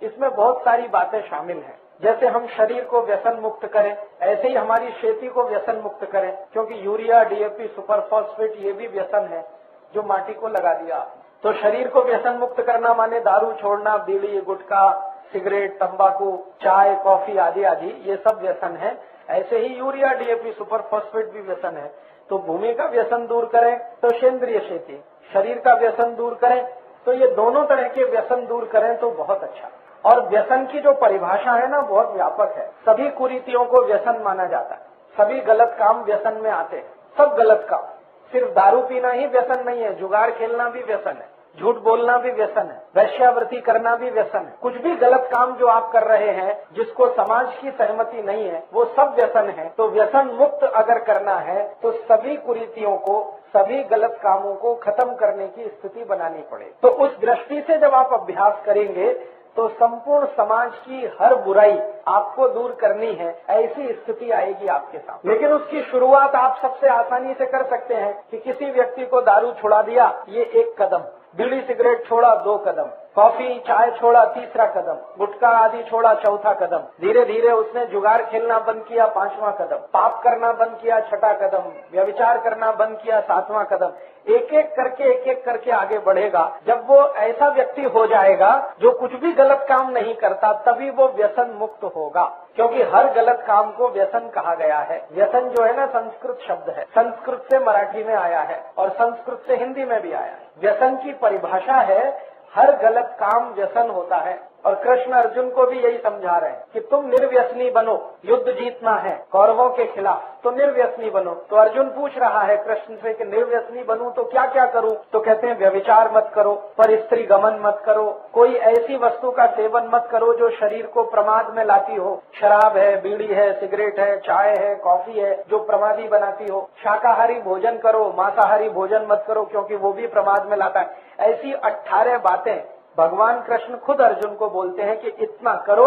इसमें बहुत सारी बातें शामिल हैं। जैसे हम शरीर को व्यसन मुक्त करें, ऐसे ही हमारी खेती को व्यसन मुक्त करें, क्योंकि यूरिया, डीएपी, सुपर फॉस्फेट ये भी व्यसन है जो माटी को लगा दिया आपने। तो शरीर को व्यसन मुक्त करना माने दारू छोड़ना, बीड़ी, गुटखा, सिगरेट, तंबाकू, चाय, कॉफी आदि आदि, ये सब व्यसन है। ऐसे ही यूरिया, डीएपी, सुपर फॉस्फेट भी व्यसन है। तो भूमि का व्यसन दूर करें तो सेंद्रिय खेती, शरीर का व्यसन दूर करें तो ये दोनों तरह के व्यसन दूर करें तो बहुत अच्छा। और व्यसन की जो परिभाषा है ना, बहुत व्यापक है। सभी कुरीतियों को व्यसन माना जाता है, सभी गलत काम व्यसन में आते हैं, सब गलत काम। सिर्फ दारू पीना ही व्यसन नहीं है, जुगाड़ खेलना भी व्यसन है, झूठ बोलना भी व्यसन है, वेश्यावृत्ति करना भी व्यसन है। कुछ भी गलत काम जो आप कर रहे हैं जिसको समाज की सहमति नहीं है, वो सब व्यसन है। तो व्यसन मुक्त अगर करना है तो सभी कुरीतियों को, सभी गलत कामों को खत्म करने की स्थिति बनानी पड़े। तो उस दृष्टि से जब आप अभ्यास करेंगे तो संपूर्ण समाज की हर बुराई आपको दूर करनी है, ऐसी स्थिति आएगी आपके सामने। लेकिन उसकी शुरुआत आप सबसे आसानी से कर सकते हैं कि किसी व्यक्ति को दारू छुड़ा दिया, ये 1 कदम, बीड़ी सिगरेट छोड़ा 2 कदम, कॉफी चाय छोड़ा 3रा कदम, गुटखा आदि छोड़ा 4था कदम, धीरे धीरे उसने जुगाड़ खेलना बंद किया 5वां कदम, पाप करना बंद किया 6ठा कदम, व्यभिचार करना बंद किया 7वां कदम। एक एक करके आगे बढ़ेगा। जब वो ऐसा व्यक्ति हो जाएगा जो कुछ भी गलत काम नहीं करता, तभी वो व्यसन मुक्त होगा। क्योंकि हर गलत काम को व्यसन कहा गया है। व्यसन जो है ना, संस्कृत शब्द है, संस्कृत से मराठी में आया है और संस्कृत से हिंदी में भी आया है। व्यसन की परिभाषा है हर गलत काम व्यसन होता है। और कृष्ण अर्जुन को भी यही समझा रहे हैं कि तुम निर्व्यसनी बनो, युद्ध जीतना है कौरवों के खिलाफ, तो निर्व्यसनी बनो। तो अर्जुन पूछ रहा है कृष्ण से कि निर्व्यसनी बनूं तो क्या क्या करूं? तो कहते हैं व्यभिचार मत करो, पर स्त्री गमन मत करो, कोई ऐसी वस्तु का सेवन मत करो जो शरीर को प्रमाद में लाती हो। शराब है, बीड़ी है, सिगरेट है, चाय है, कॉफी है, जो प्रमादी बनाती हो। शाकाहारी भोजन करो, मांसाहारी भोजन मत करो, क्योंकि वो भी प्रमाद में लाता है। ऐसी 18 बातें भगवान कृष्ण खुद अर्जुन को बोलते हैं कि इतना करो,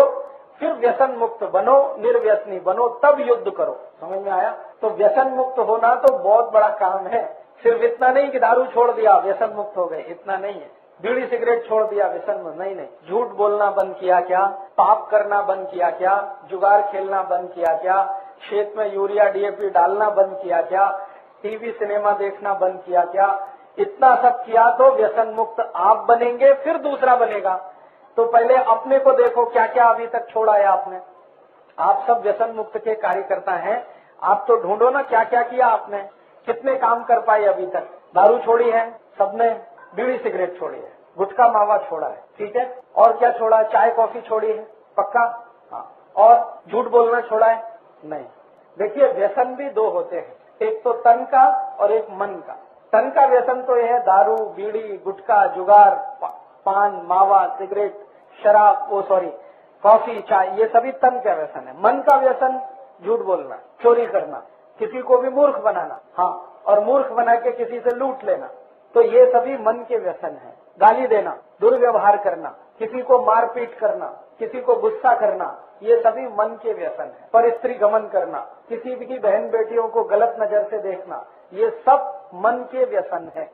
फिर व्यसन मुक्त बनो, निर्व्यसनी बनो, तब युद्ध करो। समझ में आया? तो व्यसन मुक्त होना तो बहुत बड़ा काम है। सिर्फ इतना नहीं कि दारू छोड़ दिया व्यसन मुक्त हो गए, इतना नहीं है। बीड़ी सिगरेट छोड़ दिया व्यसन मुक्त नहीं। झूठ बोलना बंद किया क्या? पाप करना बंद किया क्या? जुगाड़ खेलना बंद किया क्या? खेत में यूरिया डीएपी डालना बंद किया क्या? टीवी सिनेमा देखना बंद किया क्या? इतना सब किया तो व्यसन मुक्त आप बनेंगे, फिर दूसरा बनेगा। तो पहले अपने को देखो, क्या क्या अभी तक छोड़ा है आपने। आप सब व्यसन मुक्त के कार्यकर्ता हैं, आप तो ढूंढो ना क्या क्या किया आपने, कितने काम कर पाए अभी तक। दारू छोड़ी है सबने, बीड़ी सिगरेट छोड़ी है, गुटखा मावा छोड़ा है, ठीक है, और क्या छोड़ा? चाय कॉफी छोड़ी है, पक्का? हाँ। और झूठ बोलना छोड़ा है? नहीं। देखिए, व्यसन भी 2 होते हैं, एक तो तन का और एक मन का। तन का व्यसन तो यह है दारू, बीड़ी, गुटखा, जुगार, पान, मावा, सिगरेट, शराब, कॉफी, चाय, ये सभी तन का व्यसन है। मन का व्यसन झूठ बोलना, चोरी करना, किसी को भी मूर्ख बनाना, हाँ, और मूर्ख बना के किसी से लूट लेना, तो ये सभी मन के व्यसन है। गाली देना, दुर्व्यवहार करना, किसी को मारपीट करना, किसी को गुस्सा करना, ये सभी मन के व्यसन है। पर स्त्री गमन करना, किसी की बहन बेटियों को गलत नजर से देखना, ये सब मन के व्यसन है।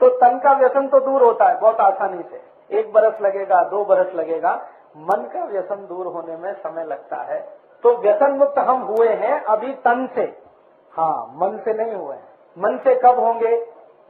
तो तन का व्यसन तो दूर होता है बहुत आसानी से, 1 बरस लगेगा, 2 बरस लगेगा। मन का व्यसन दूर होने में समय लगता है। तो व्यसन मुक्त हम हुए हैं अभी तन से, हाँ मन से नहीं हुए हैं। मन से कब होंगे?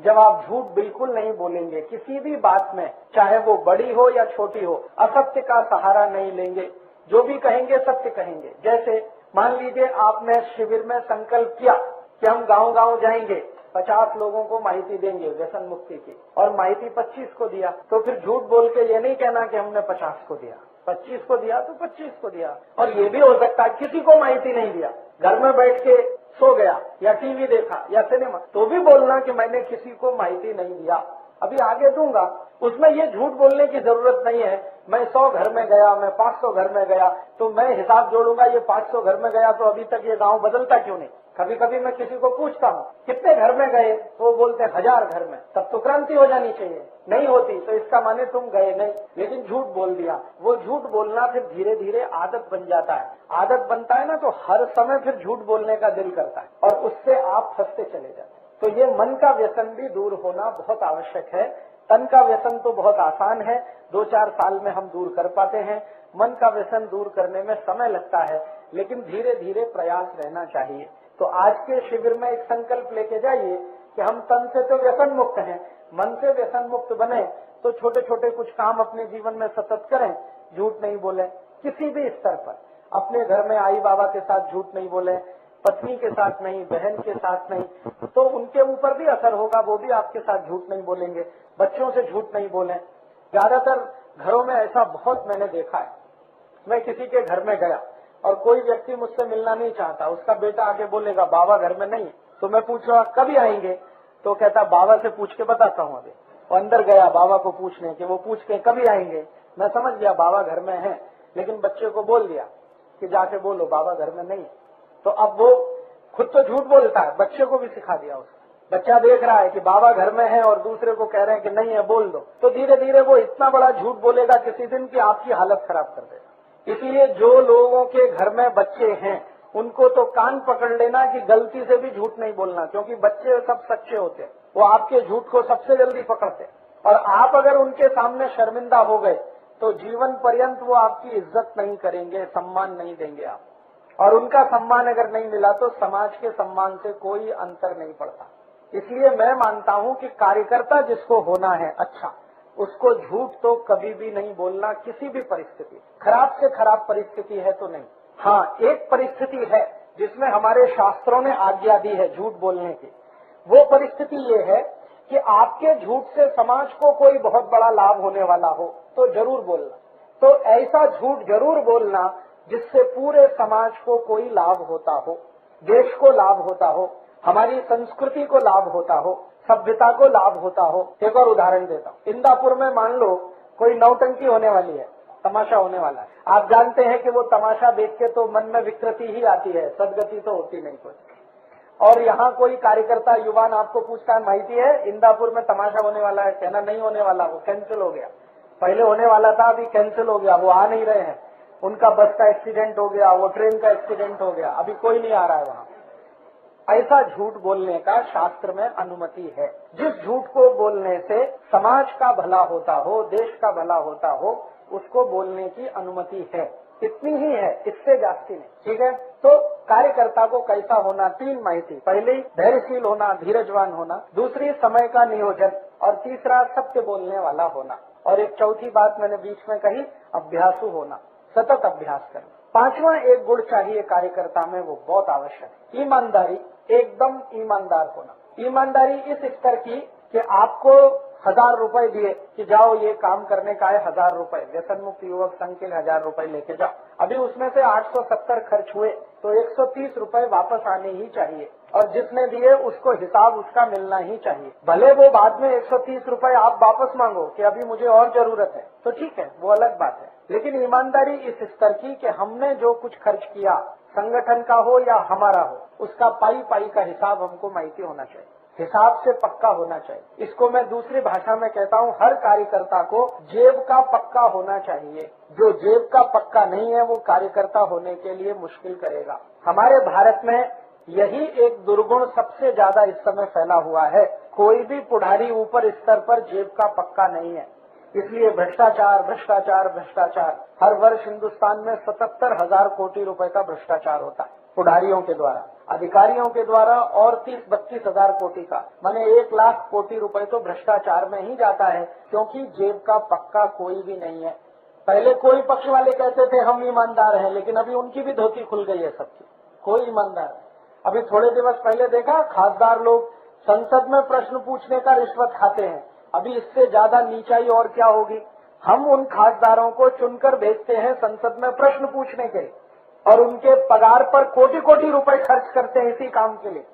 जब आप झूठ बिल्कुल नहीं बोलेंगे किसी भी बात में, चाहे वो बड़ी हो या छोटी हो, असत्य का सहारा नहीं लेंगे, जो भी कहेंगे सत्य कहेंगे। जैसे मान लीजिए आपने शिविर में संकल्प किया कि हम गांव-गांव जाएंगे, 50 लोगों को माहिती देंगे व्यसन मुक्ति की, और माहिती 25 को दिया, तो फिर झूठ बोल के ये नहीं कहना कि हमने 50 को दिया, 25 को दिया तो 25 को दिया। और ये भी हो सकता है किसी को माहिती नहीं दिया, घर में बैठ के सो गया या टीवी देखा या सिनेमा, तो भी बोलना कि मैंने किसी को माहिती नहीं दिया, अभी आगे दूंगा। उसमें ये झूठ बोलने की जरूरत नहीं है, मैं 100 घर में गया, मैं 500 घर में गया, तो मैं हिसाब जोड़ूंगा ये 500 घर में गया तो अभी तक ये गांव बदलता क्यों नहीं। कभी कभी मैं किसी को पूछता हूँ कितने घर में गए, तो वो बोलते 1000 घर में, तब तो क्रांति हो जानी चाहिए, नहीं होती तो इसका माने तुम गए नहीं, लेकिन झूठ बोल दिया। वो झूठ बोलना फिर धीरे धीरे आदत बन जाता है, आदत बनता है ना, तो हर समय फिर झूठ बोलने का दिल करता है और उससे आप फंसते चले जाते हैं। तो ये मन का व्यसन भी दूर होना बहुत आवश्यक है। तन का व्यसन तो बहुत आसान है, 2-4 साल में हम दूर कर पाते हैं। मन का व्यसन दूर करने में समय लगता है, लेकिन धीरे धीरे प्रयास रहना चाहिए। तो आज के शिविर में एक संकल्प लेके जाइए कि हम तन से तो व्यसन मुक्त हैं, मन से व्यसन मुक्त बने, तो छोटे छोटे कुछ काम अपने जीवन में सतत करें, झूठ नहीं बोले किसी भी स्तर पर। अपने घर में आई बाबा के साथ झूठ नहीं बोले, पत्नी के साथ नहीं, बहन के साथ नहीं, तो उनके ऊपर भी असर होगा, वो भी आपके साथ झूठ नहीं बोलेंगे। बच्चों से झूठ नहीं बोलें। ज्यादातर घरों में ऐसा बहुत मैंने देखा है। मैं किसी के घर में गया और कोई व्यक्ति मुझसे मिलना नहीं चाहता, उसका बेटा आके बोलेगा बाबा घर में नहीं, तो मैं पूछ रहा कभी आएंगे, तो कहता बाबा से पूछ के बताता हूँ अभी। और अंदर गया बाबा को पूछने के, वो पूछ के कभी आएंगे, मैं समझ गया बाबा घर में है, लेकिन बच्चे को बोल दिया कि जाके बोलो बाबा घर में नहीं। तो अब वो खुद तो झूठ बोलता है, बच्चे को भी सिखा दिया उसने। बच्चा देख रहा है कि बाबा घर में है और दूसरे को कह रहे हैं कि नहीं है, बोल दो, तो धीरे धीरे वो इतना बड़ा झूठ बोलेगा किसी दिन कि आपकी हालत खराब कर देगा। इसलिए जो लोगों के घर में बच्चे हैं उनको तो कान पकड़ लेना कि गलती से भी झूठ नहीं बोलना, क्योंकि बच्चे सब सच्चे होते हैं, वो आपके झूठ को सबसे जल्दी पकड़ते हैं। और आप अगर उनके सामने शर्मिंदा हो गए तो जीवन पर्यंत वो आपकी इज्जत नहीं करेंगे, सम्मान नहीं देंगे आप, और उनका सम्मान अगर नहीं मिला तो समाज के सम्मान से कोई अंतर नहीं पड़ता। इसलिए मैं मानता हूं कि कार्यकर्ता जिसको होना है अच्छा, उसको झूठ तो कभी भी नहीं बोलना, किसी भी परिस्थिति, खराब से खराब परिस्थिति है तो नहीं। हाँ, एक परिस्थिति है जिसमें हमारे शास्त्रों ने आज्ञा दी है झूठ बोलने की। वो परिस्थिति ये है कि आपके झूठ से समाज को कोई बहुत बड़ा लाभ होने वाला हो तो जरूर बोलना। तो ऐसा झूठ जरूर बोलना जिससे पूरे समाज को कोई लाभ होता हो, देश को लाभ होता हो, हमारी संस्कृति को लाभ होता हो, सभ्यता को लाभ होता हो। एक और उदाहरण देता हूँ। इंदापुर में मान लो कोई नौटंकी होने वाली है, तमाशा होने वाला है। आप जानते हैं कि वो तमाशा देख के तो मन में विकृति ही आती है, सदगति तो होती नहीं कुछ। और यहाँ कोई कार्यकर्ता युवान आपको पूछता है माहिती है इंदापुर में तमाशा होने वाला है, कहना नहीं होने वाला, वो कैंसिल हो गया। पहले होने वाला था, अभी कैंसिल हो गया, वो आ नहीं रहे हैं, उनका बस का एक्सीडेंट हो गया, वो ट्रेन का एक्सीडेंट हो गया, अभी कोई नहीं आ रहा है वहाँ। ऐसा झूठ बोलने का शास्त्र में अनुमति है। जिस झूठ को बोलने से समाज का भला होता हो, देश का भला होता हो, उसको बोलने की अनुमति है। इतनी ही है, इससे जास्ती नहीं। ठीक है, तो कार्यकर्ता को कैसा होना, 3 माहिती। पहली धैर्यशील होना, धीरजवान होना, दूसरी समय का नियोजन, और तीसरा सत्य बोलने वाला होना, और एक चौथी बात मैंने बीच में कही, अभ्यासु होना, सतत अभ्यास करना। 5वां एक गुण चाहिए कार्यकर्ता में, वो बहुत आवश्यक है, ईमानदारी। एकदम ईमानदार होना। ईमानदारी इस स्तर की कि आपको 1000 रुपए दिए कि जाओ ये काम करने का है, 1000 रुपए, व्यसन मुक्त युवक संघ के 1000 रुपए लेके जाओ। अभी उसमें से 870 खर्च हुए तो 130 रुपए वापस आने ही चाहिए, और जिसने दिए उसको हिसाब उसका मिलना ही चाहिए। भले वो बाद में 130 रुपए आप वापस मांगो कि अभी मुझे और जरूरत है, तो ठीक है, वो अलग बात है, लेकिन ईमानदारी इस स्तर की कि हमने जो कुछ खर्च किया, संगठन का हो या हमारा हो, उसका पाई पाई का हिसाब हमको माहिती होना चाहिए, हिसाब से पक्का होना चाहिए। इसको मैं दूसरी भाषा में कहता हूँ, हर कार्यकर्ता को जेब का पक्का होना चाहिए। जो जेब का पक्का नहीं है वो कार्यकर्ता होने के लिए मुश्किल करेगा। हमारे भारत में यही एक दुर्गुण सबसे ज्यादा इस समय फैला हुआ है। कोई भी पुढ़ारी ऊपर स्तर पर जेब का पक्का नहीं है। इसलिए भ्रष्टाचार भ्रष्टाचार भ्रष्टाचार, हर वर्ष हिंदुस्तान में 77,000 कोटि रुपए का भ्रष्टाचार होता है, पुढारियों के द्वारा, अधिकारियों के द्वारा, और 30-32 हजार कोटि का, माने 1 लाख कोटि रुपए तो भ्रष्टाचार में ही जाता है, क्योंकि जेब का पक्का कोई भी नहीं है। पहले कोई पक्ष वाले कहते थे हम ईमानदार हैं, लेकिन अभी उनकी भी धोती खुल गई है सबकी, कोई ईमानदार नहीं। अभी थोड़े दिवस पहले देखा, खासदार लोग संसद में प्रश्न पूछने का रिश्वत खाते हैं। अभी इससे ज्यादा नीचाई और क्या होगी। हम उन खासदारों को चुनकर भेजते हैं संसद में प्रश्न पूछने के लिए, और उनके पगार पर कोटि-कोटि रुपए खर्च करते हैं इसी काम के लिए।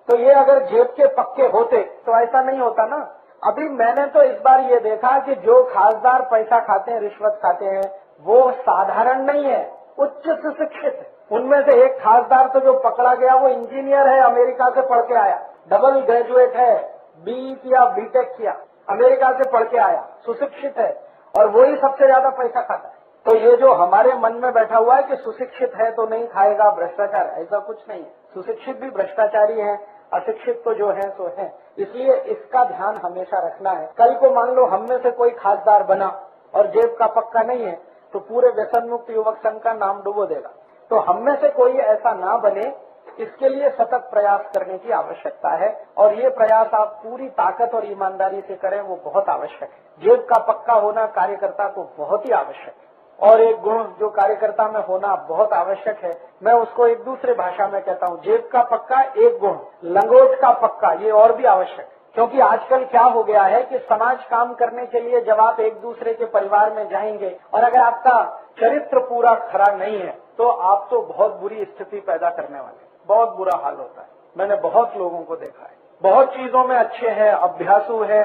तो ये अगर जेब के पक्के होते तो ऐसा नहीं होता ना। अभी मैंने तो इस बार ये देखा कि जो खासदार पैसा खाते हैं, रिश्वत खाते हैं, वो साधारण नहीं है, उच्च सुशिक्षित है। उनमें से एक खासदार तो जो पकड़ा गया वो इंजीनियर है, अमेरिका से पढ़ के आया, डबल ग्रेजुएट है, बीई किया, बीटेक किया, अमेरिका से पढ़ के आया, सुशिक्षित है, और वही सबसे ज्यादा पैसा खाता है। तो ये जो हमारे मन में बैठा हुआ है कि सुशिक्षित है तो नहीं खाएगा भ्रष्टाचार, ऐसा कुछ नहीं है। सुशिक्षित भी भ्रष्टाचारी है, अशिक्षित तो जो है सो है। इसलिए इसका ध्यान हमेशा रखना है। कल को मान लो हम में से कोई खासदार बना और जेब का पक्का नहीं है, तो पूरे व्यसन मुक्त युवक संघ का नाम डुबो देगा। तो हम में से कोई ऐसा ना बने, इसके लिए सतत प्रयास करने की आवश्यकता है, और ये प्रयास आप पूरी ताकत और ईमानदारी से करें, वो बहुत आवश्यक है। जेब का पक्का होना कार्यकर्ता को बहुत ही आवश्यक है। और एक गुण जो कार्यकर्ता में होना बहुत आवश्यक है, मैं उसको एक दूसरे भाषा में कहता हूँ, जेब का पक्का एक गुण, लंगोट का पक्का ये और भी आवश्यक है। क्योंकि आजकल क्या हो गया है कि समाज काम करने के लिए जब आप एक दूसरे के परिवार में जाएंगे और अगर आपका चरित्र पूरा खरा नहीं है, तो आप तो बहुत बुरी स्थिति पैदा करने वाले, बहुत बुरा हाल होता है। मैंने बहुत लोगों को देखा है, बहुत चीजों में अच्छे हैं, अभ्यासु है,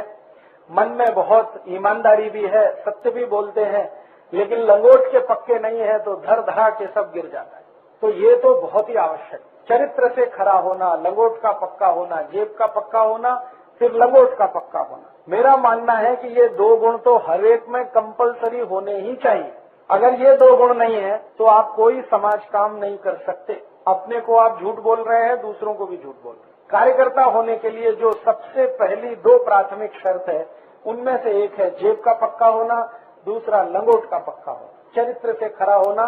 मन में बहुत ईमानदारी भी है, सत्य भी बोलते हैं, लेकिन लंगोट के पक्के नहीं है तो धर धरा के सब गिर जाता है। तो ये तो बहुत ही आवश्यक, चरित्र से खरा होना, लंगोट का पक्का होना, जेब का पक्का होना, फिर लंगोट का पक्का होना। मेरा मानना है कि ये 2 गुण तो हर एक में कंपलसरी होने ही चाहिए। अगर ये 2 गुण नहीं है तो आप कोई समाज काम नहीं कर सकते। अपने को आप झूठ बोल रहे हैं, दूसरों को भी झूठ बोल रहे हैं। कार्यकर्ता होने के लिए जो सबसे पहली 2 प्राथमिक शर्त है, उनमें से एक है जेब का पक्का होना, दूसरा लंगोट का पक्का होना, चरित्र से खरा होना।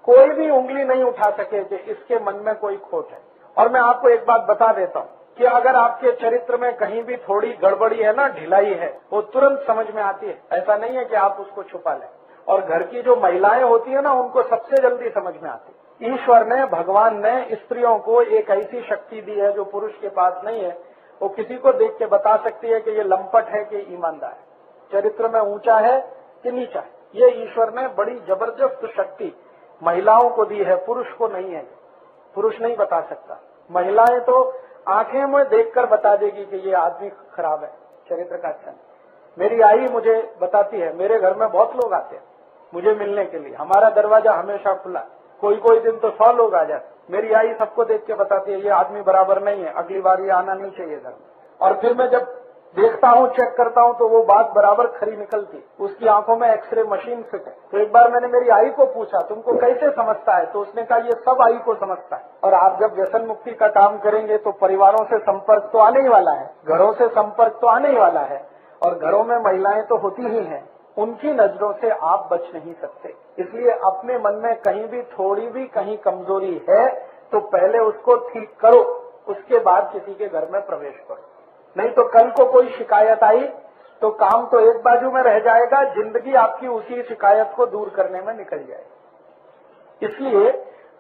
कोई भी उंगली नहीं उठा सके कि इसके मन में कोई खोट है। और मैं आपको एक बात बता देता हूँ कि अगर आपके चरित्र में कहीं भी थोड़ी गड़बड़ी है ना, ढिलाई है, वो तुरंत समझ में आती है। ऐसा नहीं है कि आप उसको छुपा लें। और घर की जो महिलाएं होती है ना, उनको सबसे जल्दी समझ में आती है। ईश्वर ने, भगवान ने स्त्रियों को एक ऐसी शक्ति दी है जो पुरुष के पास नहीं है। वो किसी को देख के बता सकती है कि ये लंपट है कि ईमानदार है, चरित्र में ऊंचा है कि नीचा है। ये ईश्वर ने बड़ी जबरदस्त शक्ति महिलाओं को दी है, पुरुष को नहीं है। पुरुष नहीं बता सकता। महिलाएं तो आंखें में देखकर बता देगी कि ये आदमी खराब है, चरित्र का अच्छा नहीं। मेरी आई मुझे बताती है, मेरे घर में बहुत लोग आते हैं मुझे मिलने के लिए, हमारा दरवाजा हमेशा खुला, कोई कोई दिन तो 100 लोग आ जाते। मेरी आई सबको देख के बताती है ये आदमी बराबर नहीं है, अगली बार ये आना नहीं चाहिए घर में। और फिर मैं जब देखता हूँ, चेक करता हूँ, तो वो बात बराबर खरी निकलती। उसकी आंखों में एक्सरे मशीन फिट है। तो एक बार मैंने मेरी आई को पूछा तुमको कैसे समझता है, तो उसने कहा ये सब आई को समझता है। और आप जब व्यसन मुक्ति का काम करेंगे तो परिवारों से संपर्क तो आने ही वाला है, घरों से संपर्क तो आने ही वाला है, और घरों में महिलाएं तो होती ही हैं, उनकी नजरों से आप बच नहीं सकते। इसलिए अपने मन में कहीं भी थोड़ी भी कहीं कमजोरी है तो पहले उसको ठीक करो, उसके बाद किसी के घर में प्रवेश करो। नहीं तो कल को कोई शिकायत आई तो काम तो एक बाजू में रह जाएगा, जिंदगी आपकी उसी शिकायत को दूर करने में निकल जाएगी। इसलिए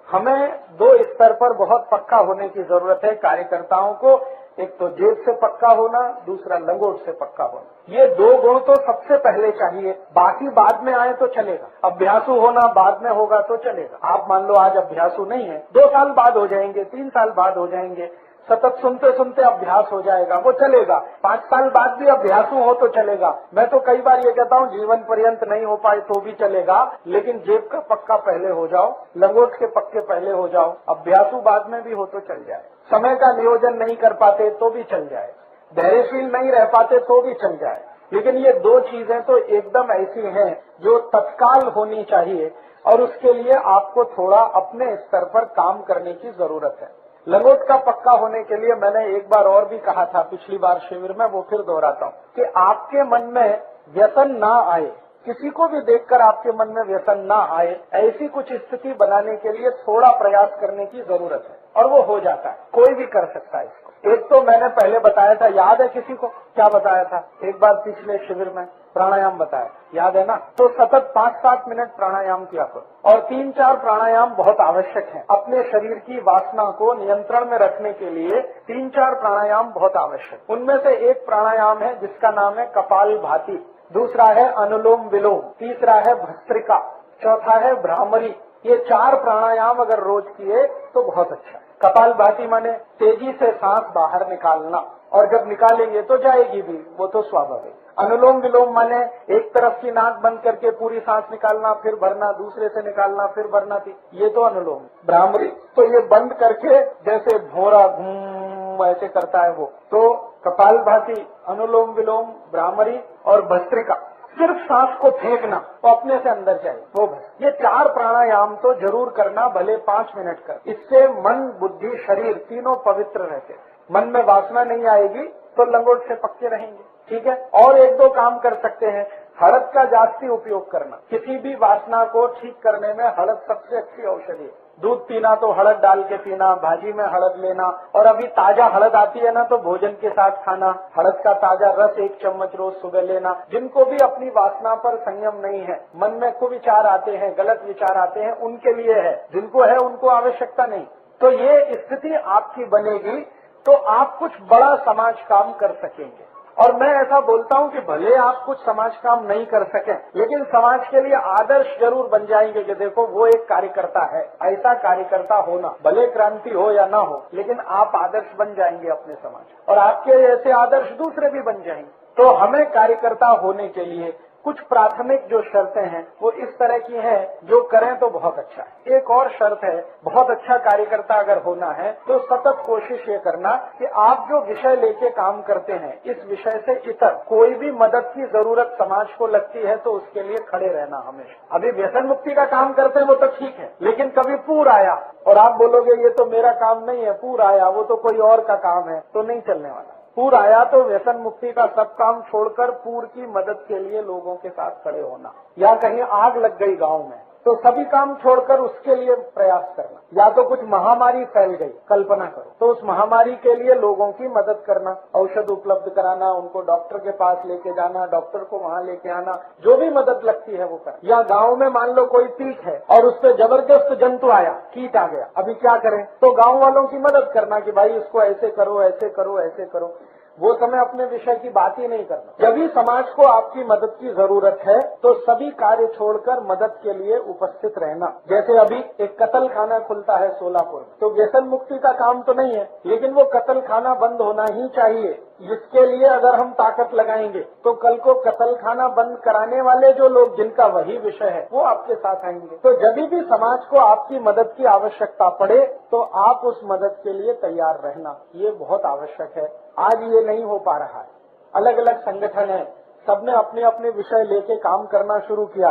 हमें 2 स्तर पर बहुत पक्का होने की जरूरत है कार्यकर्ताओं को। एक तो जेब से पक्का होना, दूसरा लंगोट से पक्का होना। ये 2 गुण तो सबसे पहले चाहिए, बाकी बाद में आए तो चलेगा। अभ्यासु होना बाद में होगा तो चलेगा। आप मान लो आज अभ्यासु नहीं है, 2 साल बाद हो जाएंगे, 3 साल बाद हो जाएंगे, सतत सुनते सुनते अभ्यास हो जाएगा, वो चलेगा। 5 साल बाद भी अभ्यासु हो तो चलेगा। मैं तो कई बार ये कहता हूँ जीवन पर्यंत नहीं हो पाए तो भी चलेगा, लेकिन जेब का पक्का पहले हो जाओ, लंगोट के पक्के पहले हो जाओ, अभ्यासु बाद में भी हो तो चल जाए। समय का नियोजन नहीं कर पाते तो भी चल जाए, धैर्यशील नहीं रह पाते तो भी चल जाए। लेकिन ये 2 चीजें तो एकदम ऐसी हैं जो तत्काल होनी चाहिए, और उसके लिए आपको थोड़ा अपने स्तर पर काम करने की जरूरत है। लंगोट का पक्का होने के लिए मैंने एक बार और भी कहा था पिछली बार शिविर में, वो फिर दोहराता हूँ कि आपके मन में व्यसन ना आए, किसी को भी देखकर आपके मन में व्यसन ना आए, ऐसी कुछ स्थिति बनाने के लिए थोड़ा प्रयास करने की जरूरत है और वो हो जाता है। कोई भी कर सकता है इसको। एक तो मैंने पहले बताया था, याद है किसी को? क्या बताया था? एक बार पिछले शिविर में प्राणायाम बताया, याद है ना? तो सतत 5-7 मिनट प्राणायाम किया करो और 3-4 प्राणायाम बहुत आवश्यक हैं। अपने शरीर की वासना को नियंत्रण में रखने के लिए 3-4 प्राणायाम बहुत आवश्यक। उनमें से एक प्राणायाम है जिसका नाम है कपालभाति, दूसरा है अनुलोम विलोम, तीसरा है भस्त्रिका, चौथा है भ्रामरी। ये 4 प्राणायाम अगर रोज किए तो बहुत अच्छा है। कपालभाति माने तेजी से सांस बाहर निकालना, और जब निकालेंगे तो जाएगी भी, वो तो स्वाभाविक। अनुलोम विलोम माने एक तरफ की नाक बंद करके पूरी सांस निकालना, फिर भरना, दूसरे से निकालना, फिर भरना थी, ये तो अनुलोम। भ्रामरी तो ये बंद करके जैसे भोरा घूम ऐसे करता है वो। तो कपालभाति, अनुलोम विलोम, भ्रामरी और भस्त्रिका, सिर्फ सांस को फेंकना, वो अपने से अंदर जाए, वो बस। ये 4 प्राणायाम तो जरूर करना, भले 5 मिनट कर। इससे मन, बुद्धि, शरीर तीनों पवित्र रहते। मन में वासना नहीं आएगी तो लंगोट से पक्के रहेंगे, ठीक है। और 1-2 काम कर सकते हैं। हळद का जास्ती उपयोग करना, किसी भी वासना को ठीक करने में हळद सबसे अच्छी औषधि है। दूध पीना तो हळद डाल के पीना, भाजी में हळद लेना, और अभी ताजा हळद आती है ना तो भोजन के साथ खाना। हळद का ताजा रस 1 चम्मच रोज सुबह लेना। जिनको भी अपनी वासना पर संयम नहीं है, मन में कुविचार आते हैं, गलत विचार आते हैं, उनके लिए है। जिनको है उनको आवश्यकता नहीं। तो ये स्थिति आपकी बनेगी तो आप कुछ बड़ा समाज काम कर सकेंगे। और मैं ऐसा बोलता हूं कि भले आप कुछ समाज काम नहीं कर सकें, लेकिन समाज के लिए आदर्श जरूर बन जाएंगे कि देखो वो एक कार्यकर्ता है। ऐसा कार्यकर्ता होना, भले क्रांति हो या ना हो, लेकिन आप आदर्श बन जाएंगे अपने समाज, और आपके ऐसे आदर्श दूसरे भी बन जाएंगे। तो हमें कार्यकर्ता होने के लिए कुछ प्राथमिक जो शर्तें हैं वो इस तरह की हैं, जो करें तो बहुत अच्छा है। एक और शर्त है, बहुत अच्छा कार्यकर्ता अगर होना है तो सतत कोशिश ये करना कि आप जो विषय लेके काम करते हैं, इस विषय से इतर कोई भी मदद की जरूरत समाज को लगती है तो उसके लिए खड़े रहना हमेशा। अभी व्यसन मुक्ति का काम करते हैं वो तो ठीक है, लेकिन कभी पूर आया और आप बोलोगे ये तो मेरा काम नहीं है, पूर आया वो तो कोई और का काम है, तो नहीं चलने वाला। पूर आया तो व्यसन मुक्ति का सब काम छोड़कर पूर की मदद के लिए लोगों के साथ खड़े होना, या कहीं आग लग गई गांव में तो सभी काम छोड़कर उसके लिए प्रयास करना, या तो कुछ महामारी फैल गई, कल्पना करो, तो उस महामारी के लिए लोगों की मदद करना, औषध उपलब्ध कराना, उनको डॉक्टर के पास लेके जाना, डॉक्टर को वहां लेके आना, जो भी मदद लगती है वो करना। या गांव में मान लो कोई पीक है और उस पर जबरदस्त जंतु आया, कीट आ गया, अभी क्या करें, तो गांव वालों की मदद करना कि भाई इसको ऐसे करो, ऐसे करो, ऐसे करो। वो समय अपने विषय की बात ही नहीं करना। जब भी समाज को आपकी मदद की जरूरत है तो सभी कार्य छोड़कर मदद के लिए उपस्थित रहना। जैसे अभी एक कत्ल खाना खुलता है सोलापुर में, तो व्यसन मुक्ति का काम तो नहीं है, लेकिन वो कत्ल खाना बंद होना ही चाहिए। इसके लिए अगर हम ताकत लगाएंगे तो कल को कत्ल खाना बंद कराने वाले जो लोग, जिनका वही विषय है, वो आपके साथ आएंगे। तो जब भी समाज को आपकी मदद की आवश्यकता पड़े तो आप उस मदद के लिए तैयार रहना, ये बहुत आवश्यक है। आज ये नहीं हो पा रहा है। अलग अलग संगठन है, सबने अपने अपने विषय लेके काम करना शुरू किया,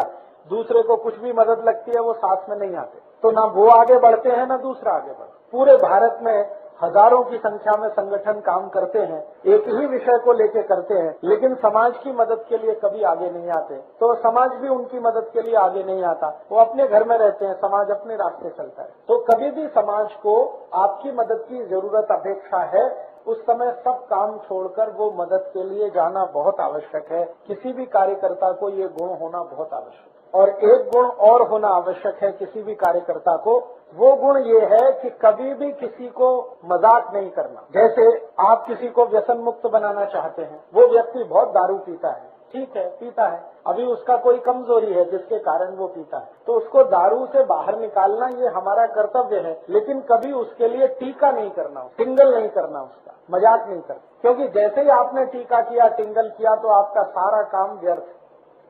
दूसरे को कुछ भी मदद लगती है वो साथ में नहीं आते, तो ना वो आगे बढ़ते हैं ना दूसरा आगे बढ़ते। पूरे भारत में हजारों की संख्या में संगठन काम करते हैं, एक ही विषय को लेके करते हैं, लेकिन समाज की मदद के लिए कभी आगे नहीं आते। तो समाज भी उनकी मदद के लिए आगे नहीं आता, वो अपने घर में रहते हैं, समाज अपने रास्ते चलता है। तो कभी भी समाज को आपकी मदद की जरूरत अपेक्षा है, उस समय सब काम छोड़कर वो मदद के लिए जाना बहुत आवश्यक है। किसी भी कार्यकर्ता को ये गुण होना बहुत आवश्यक है। और एक गुण और होना आवश्यक है किसी भी कार्यकर्ता को, वो गुण ये है कि कभी भी किसी को मजाक नहीं करना। जैसे आप किसी को व्यसन मुक्त बनाना चाहते हैं, वो व्यक्ति बहुत दारू पीता है, ठीक है पीता है, अभी उसका कोई कमजोरी है जिसके कारण वो पीता है, तो उसको दारू से बाहर निकालना ये हमारा कर्तव्य है, लेकिन कभी उसके लिए टीका नहीं करना, टिंगल नहीं करना, उसका मजाक नहीं करना, क्योंकि जैसे ही आपने टीका किया, टिंगल किया तो आपका सारा काम व्यर्थ।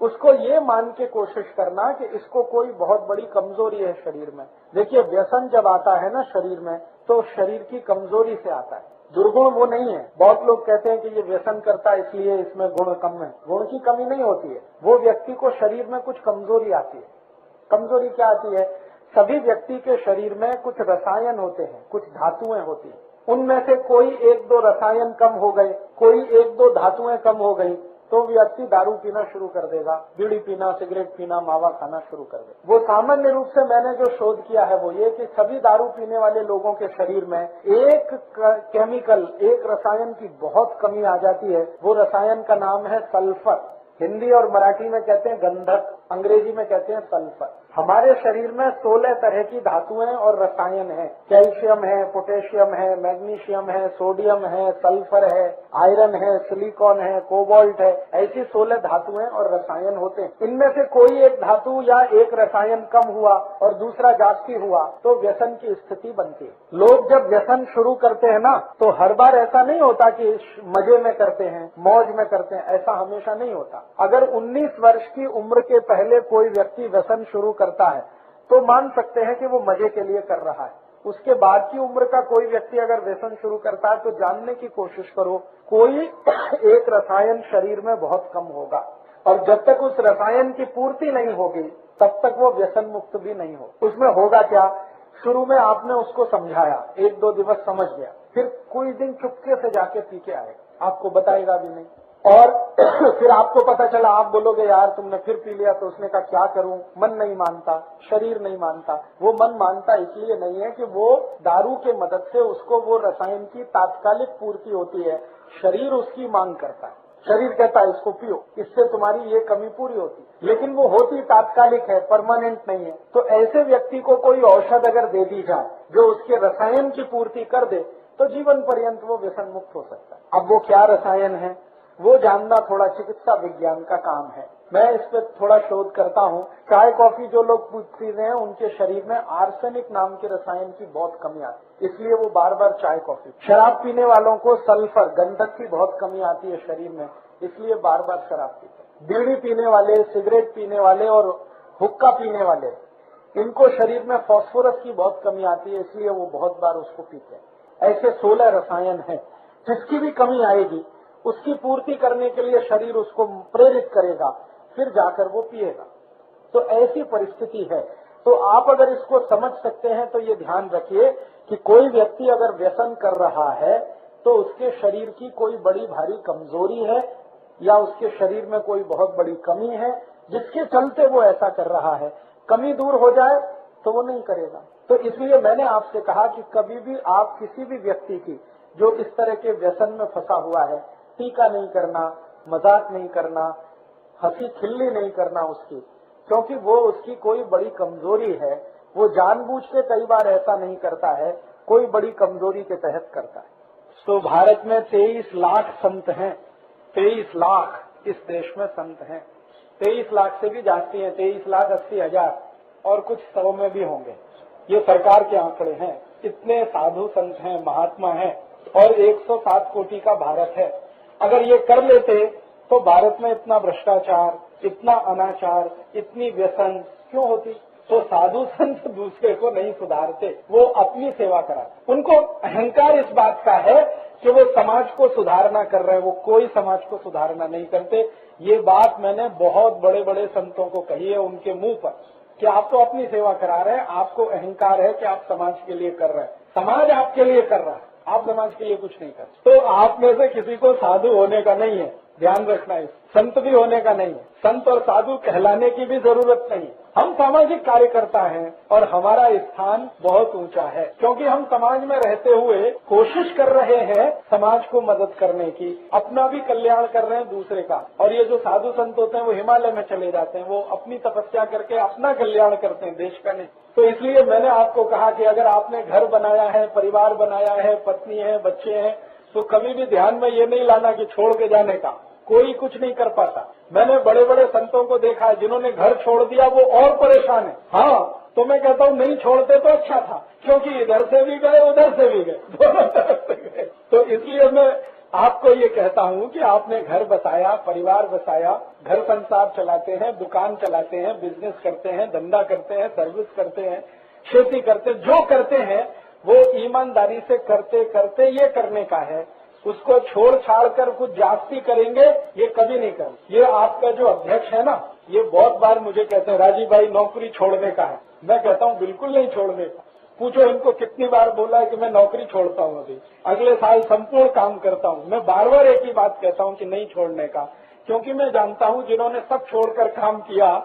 उसको ये मान के कोशिश करना कि इसको कोई बहुत बड़ी कमजोरी है शरीर में। देखिए व्यसन जब आता है ना शरीर में, तो शरीर की कमजोरी से आता है, दुर्गुण वो नहीं है। बहुत लोग कहते हैं कि ये व्यसन करता है इसलिए इसमें गुण कम है, गुण की कमी नहीं होती है, वो व्यक्ति को शरीर में कुछ कमजोरी आती है। कमजोरी क्या आती है? सभी व्यक्ति के शरीर में कुछ रसायन होते हैं, कुछ धातुएं होती हैं, उनमें से कोई 1-2 रसायन कम हो गए, कोई 1-2 धातुएं कम हो गई, तो व्यक्ति दारू पीना शुरू कर देगा, बीड़ी पीना, सिगरेट पीना, मावा खाना शुरू कर देगा। वो सामान्य रूप से मैंने जो शोध किया है वो ये कि सभी दारू पीने वाले लोगों के शरीर में एक केमिकल, एक रसायन की बहुत कमी आ जाती है। वो रसायन का नाम है सल्फर। हिंदी और मराठी में कहते हैं गंधक, अंग्रेजी में कहते हैं सल्फर। हमारे शरीर में 16 तरह की धातुएं और रसायन हैं। कैल्शियम है, पोटेशियम है, मैग्नीशियम है, सोडियम है, सल्फर है, आयरन है, सिलिकॉन है, कोबाल्ट है। ऐसी 16 धातुएं और रसायन होते हैं। इनमें से कोई एक धातु या एक रसायन कम हुआ और दूसरा जास्ती हुआ तो व्यसन की स्थिति बनती है। लोग जब व्यसन शुरू करते हैं ना, तो हर बार ऐसा नहीं होता कि मजे में करते हैं, मौज में करते हैं, ऐसा हमेशा नहीं होता। अगर 19 वर्ष की उम्र के पहले कोई व्यक्ति व्यसन शुरू करता है तो मान सकते हैं कि वो मजे के लिए कर रहा है। उसके बाद की उम्र का कोई व्यक्ति अगर व्यसन शुरू करता है तो जानने की कोशिश करो, कोई एक रसायन शरीर में बहुत कम होगा और जब तक उस रसायन की पूर्ति नहीं होगी तब तक वो व्यसन मुक्त भी नहीं हो। उसमें होगा क्या, शुरू में आपने उसको समझाया, 1-2 दिवस समझ गया, फिर कोई दिन चुपके से जाके पी के आएगा, आपको बताएगा भी नहीं। और फिर आपको पता चला, आप बोलोगे यार तुमने फिर पी लिया, तो उसने कहा क्या करूं, मन नहीं मानता, शरीर नहीं मानता। वो मन मानता इसलिए नहीं है कि वो दारू के मदद से उसको वो रसायन की तात्कालिक पूर्ति होती है, शरीर उसकी मांग करता है। शरीर कहता है इसको पियो, इससे तुम्हारी ये कमी पूरी होती, लेकिन वो होती तात्कालिक है, परमानेंट नहीं है। तो ऐसे व्यक्ति को कोई औषध अगर दे दी जाए जो उसके रसायन की पूर्ति कर दे तो जीवन पर्यंत वो व्यसन मुक्त हो सकता है। अब वो क्या रसायन है वो जानना थोड़ा चिकित्सा विज्ञान का काम है। मैं इस पर थोड़ा शोध करता हूँ। चाय कॉफी जो लोग पी रहे हैं उनके शरीर में आर्सेनिक नाम के रसायन की बहुत कमी आती है, इसलिए वो बार बार चाय कॉफी। शराब पीने वालों को सल्फर, गंधक की बहुत कमी आती है शरीर में, इसलिए बार बार शराब पीते हैं। बीड़ी पीने वाले, सिगरेट पीने वाले और हुक्का पीने वाले, इनको शरीर में फास्फोरस की बहुत कमी आती है, इसलिए वो बहुत बार उसको पीते हैं। ऐसे 16 रसायन हैं, जिसकी भी कमी आएगी उसकी पूर्ति करने के लिए शरीर उसको प्रेरित करेगा, फिर जाकर वो पिएगा। तो ऐसी परिस्थिति है। तो आप अगर इसको समझ सकते हैं तो ये ध्यान रखिए कि कोई व्यक्ति अगर व्यसन कर रहा है तो उसके शरीर की कोई बड़ी भारी कमजोरी है या उसके शरीर में कोई बहुत बड़ी कमी है जिसके चलते वो ऐसा कर रहा है। कमी दूर हो जाए तो वो नहीं करेगा। तो इसलिए मैंने आपसे कहा कि कभी भी आप किसी भी व्यक्ति की जो इस तरह के व्यसन में फंसा हुआ है, टीका नहीं करना, मजाक नहीं करना, हंसी खिल्ली नहीं करना उसकी, क्योंकि वो उसकी कोई बड़ी कमजोरी है। वो जानबूझ के कई बार ऐसा नहीं करता है, कोई बड़ी कमजोरी के तहत करता है। तो भारत में 23 लाख संत हैं, 23 लाख इस देश में संत हैं। 23 लाख से भी जाती है, 23,80,000 और कुछ 100 में भी होंगे। ये सरकार के आंकड़े हैं। इतने साधु संत हैं, महात्मा हैं और 107 कोटि का भारत है। अगर ये कर लेते तो भारत में इतना भ्रष्टाचार, इतना अनाचार, इतनी व्यसन क्यों होती? तो साधु संत दूसरे को नहीं सुधारते, वो अपनी सेवा कराते। उनको अहंकार इस बात का है कि वो समाज को सुधारना कर रहे हैं, वो कोई समाज को सुधारना नहीं करते। ये बात मैंने बहुत बड़े बड़े संतों को कही है उनके मुंह पर कि आप तो अपनी सेवा करा रहे हैं, आपको अहंकार है कि आप समाज के लिए कर रहे हैं। समाज आपके लिए कर रहा है, आप समाज के लिए कुछ नहीं करते। तो आप में से किसी को साधु होने का नहीं है, ध्यान रखना है। संत भी होने का नहीं है, संत और साधु कहलाने की भी जरूरत नहीं। हम सामाजिक कार्यकर्ता हैं और हमारा स्थान बहुत ऊंचा है, क्योंकि हम समाज में रहते हुए कोशिश कर रहे हैं समाज को मदद करने की, अपना भी कल्याण कर रहे हैं दूसरे का। और ये जो साधु संत होते हैं वो हिमालय में चले जाते हैं, वो अपनी तपस्या करके अपना कल्याण करते हैं, देश का नहीं। तो इसलिए मैंने आपको कहा कि अगर आपने घर बनाया है, परिवार बनाया है, पत्नी है, बच्चे हैं, तो कभी भी ध्यान में ये नहीं लाना कि छोड़ के जाने का। कोई कुछ नहीं कर पाता। मैंने बड़े बड़े संतों को देखा है जिन्होंने घर छोड़ दिया, वो और परेशान है। हाँ, तो मैं कहता हूँ नहीं छोड़ते तो अच्छा था, क्योंकि इधर से भी गए उधर से भी गए, दोनों तरफ से गए। तो इसलिए मैं आपको ये कहता हूँ कि आपने घर बसाया, परिवार बसाया, घर संसार चलाते हैं, दुकान चलाते हैं, बिजनेस करते हैं, धंधा करते हैं, सर्विस करते हैं, खेती करते हैं, जो करते हैं वो ईमानदारी से करते करते ये करने का है। उसको छोड़ छाड़ कर कुछ जास्ती करेंगे ये कभी नहीं करेंगे। ये आपका जो अध्यक्ष है ना, ये बहुत बार मुझे कहते हैं राजीव भाई नौकरी छोड़ने का है। मैं कहता हूँ बिल्कुल नहीं छोड़ने का। पूछो इनको कितनी बार बोला है कि मैं नौकरी छोड़ता हूँ, अभी अगले साल संपूर्ण काम करता हूँ। मैं बार बार एक ही बात कहता हूँ कि नहीं छोड़ने का, क्योंकि मैं जानता हूं जिन्होंने सब छोड़कर काम किया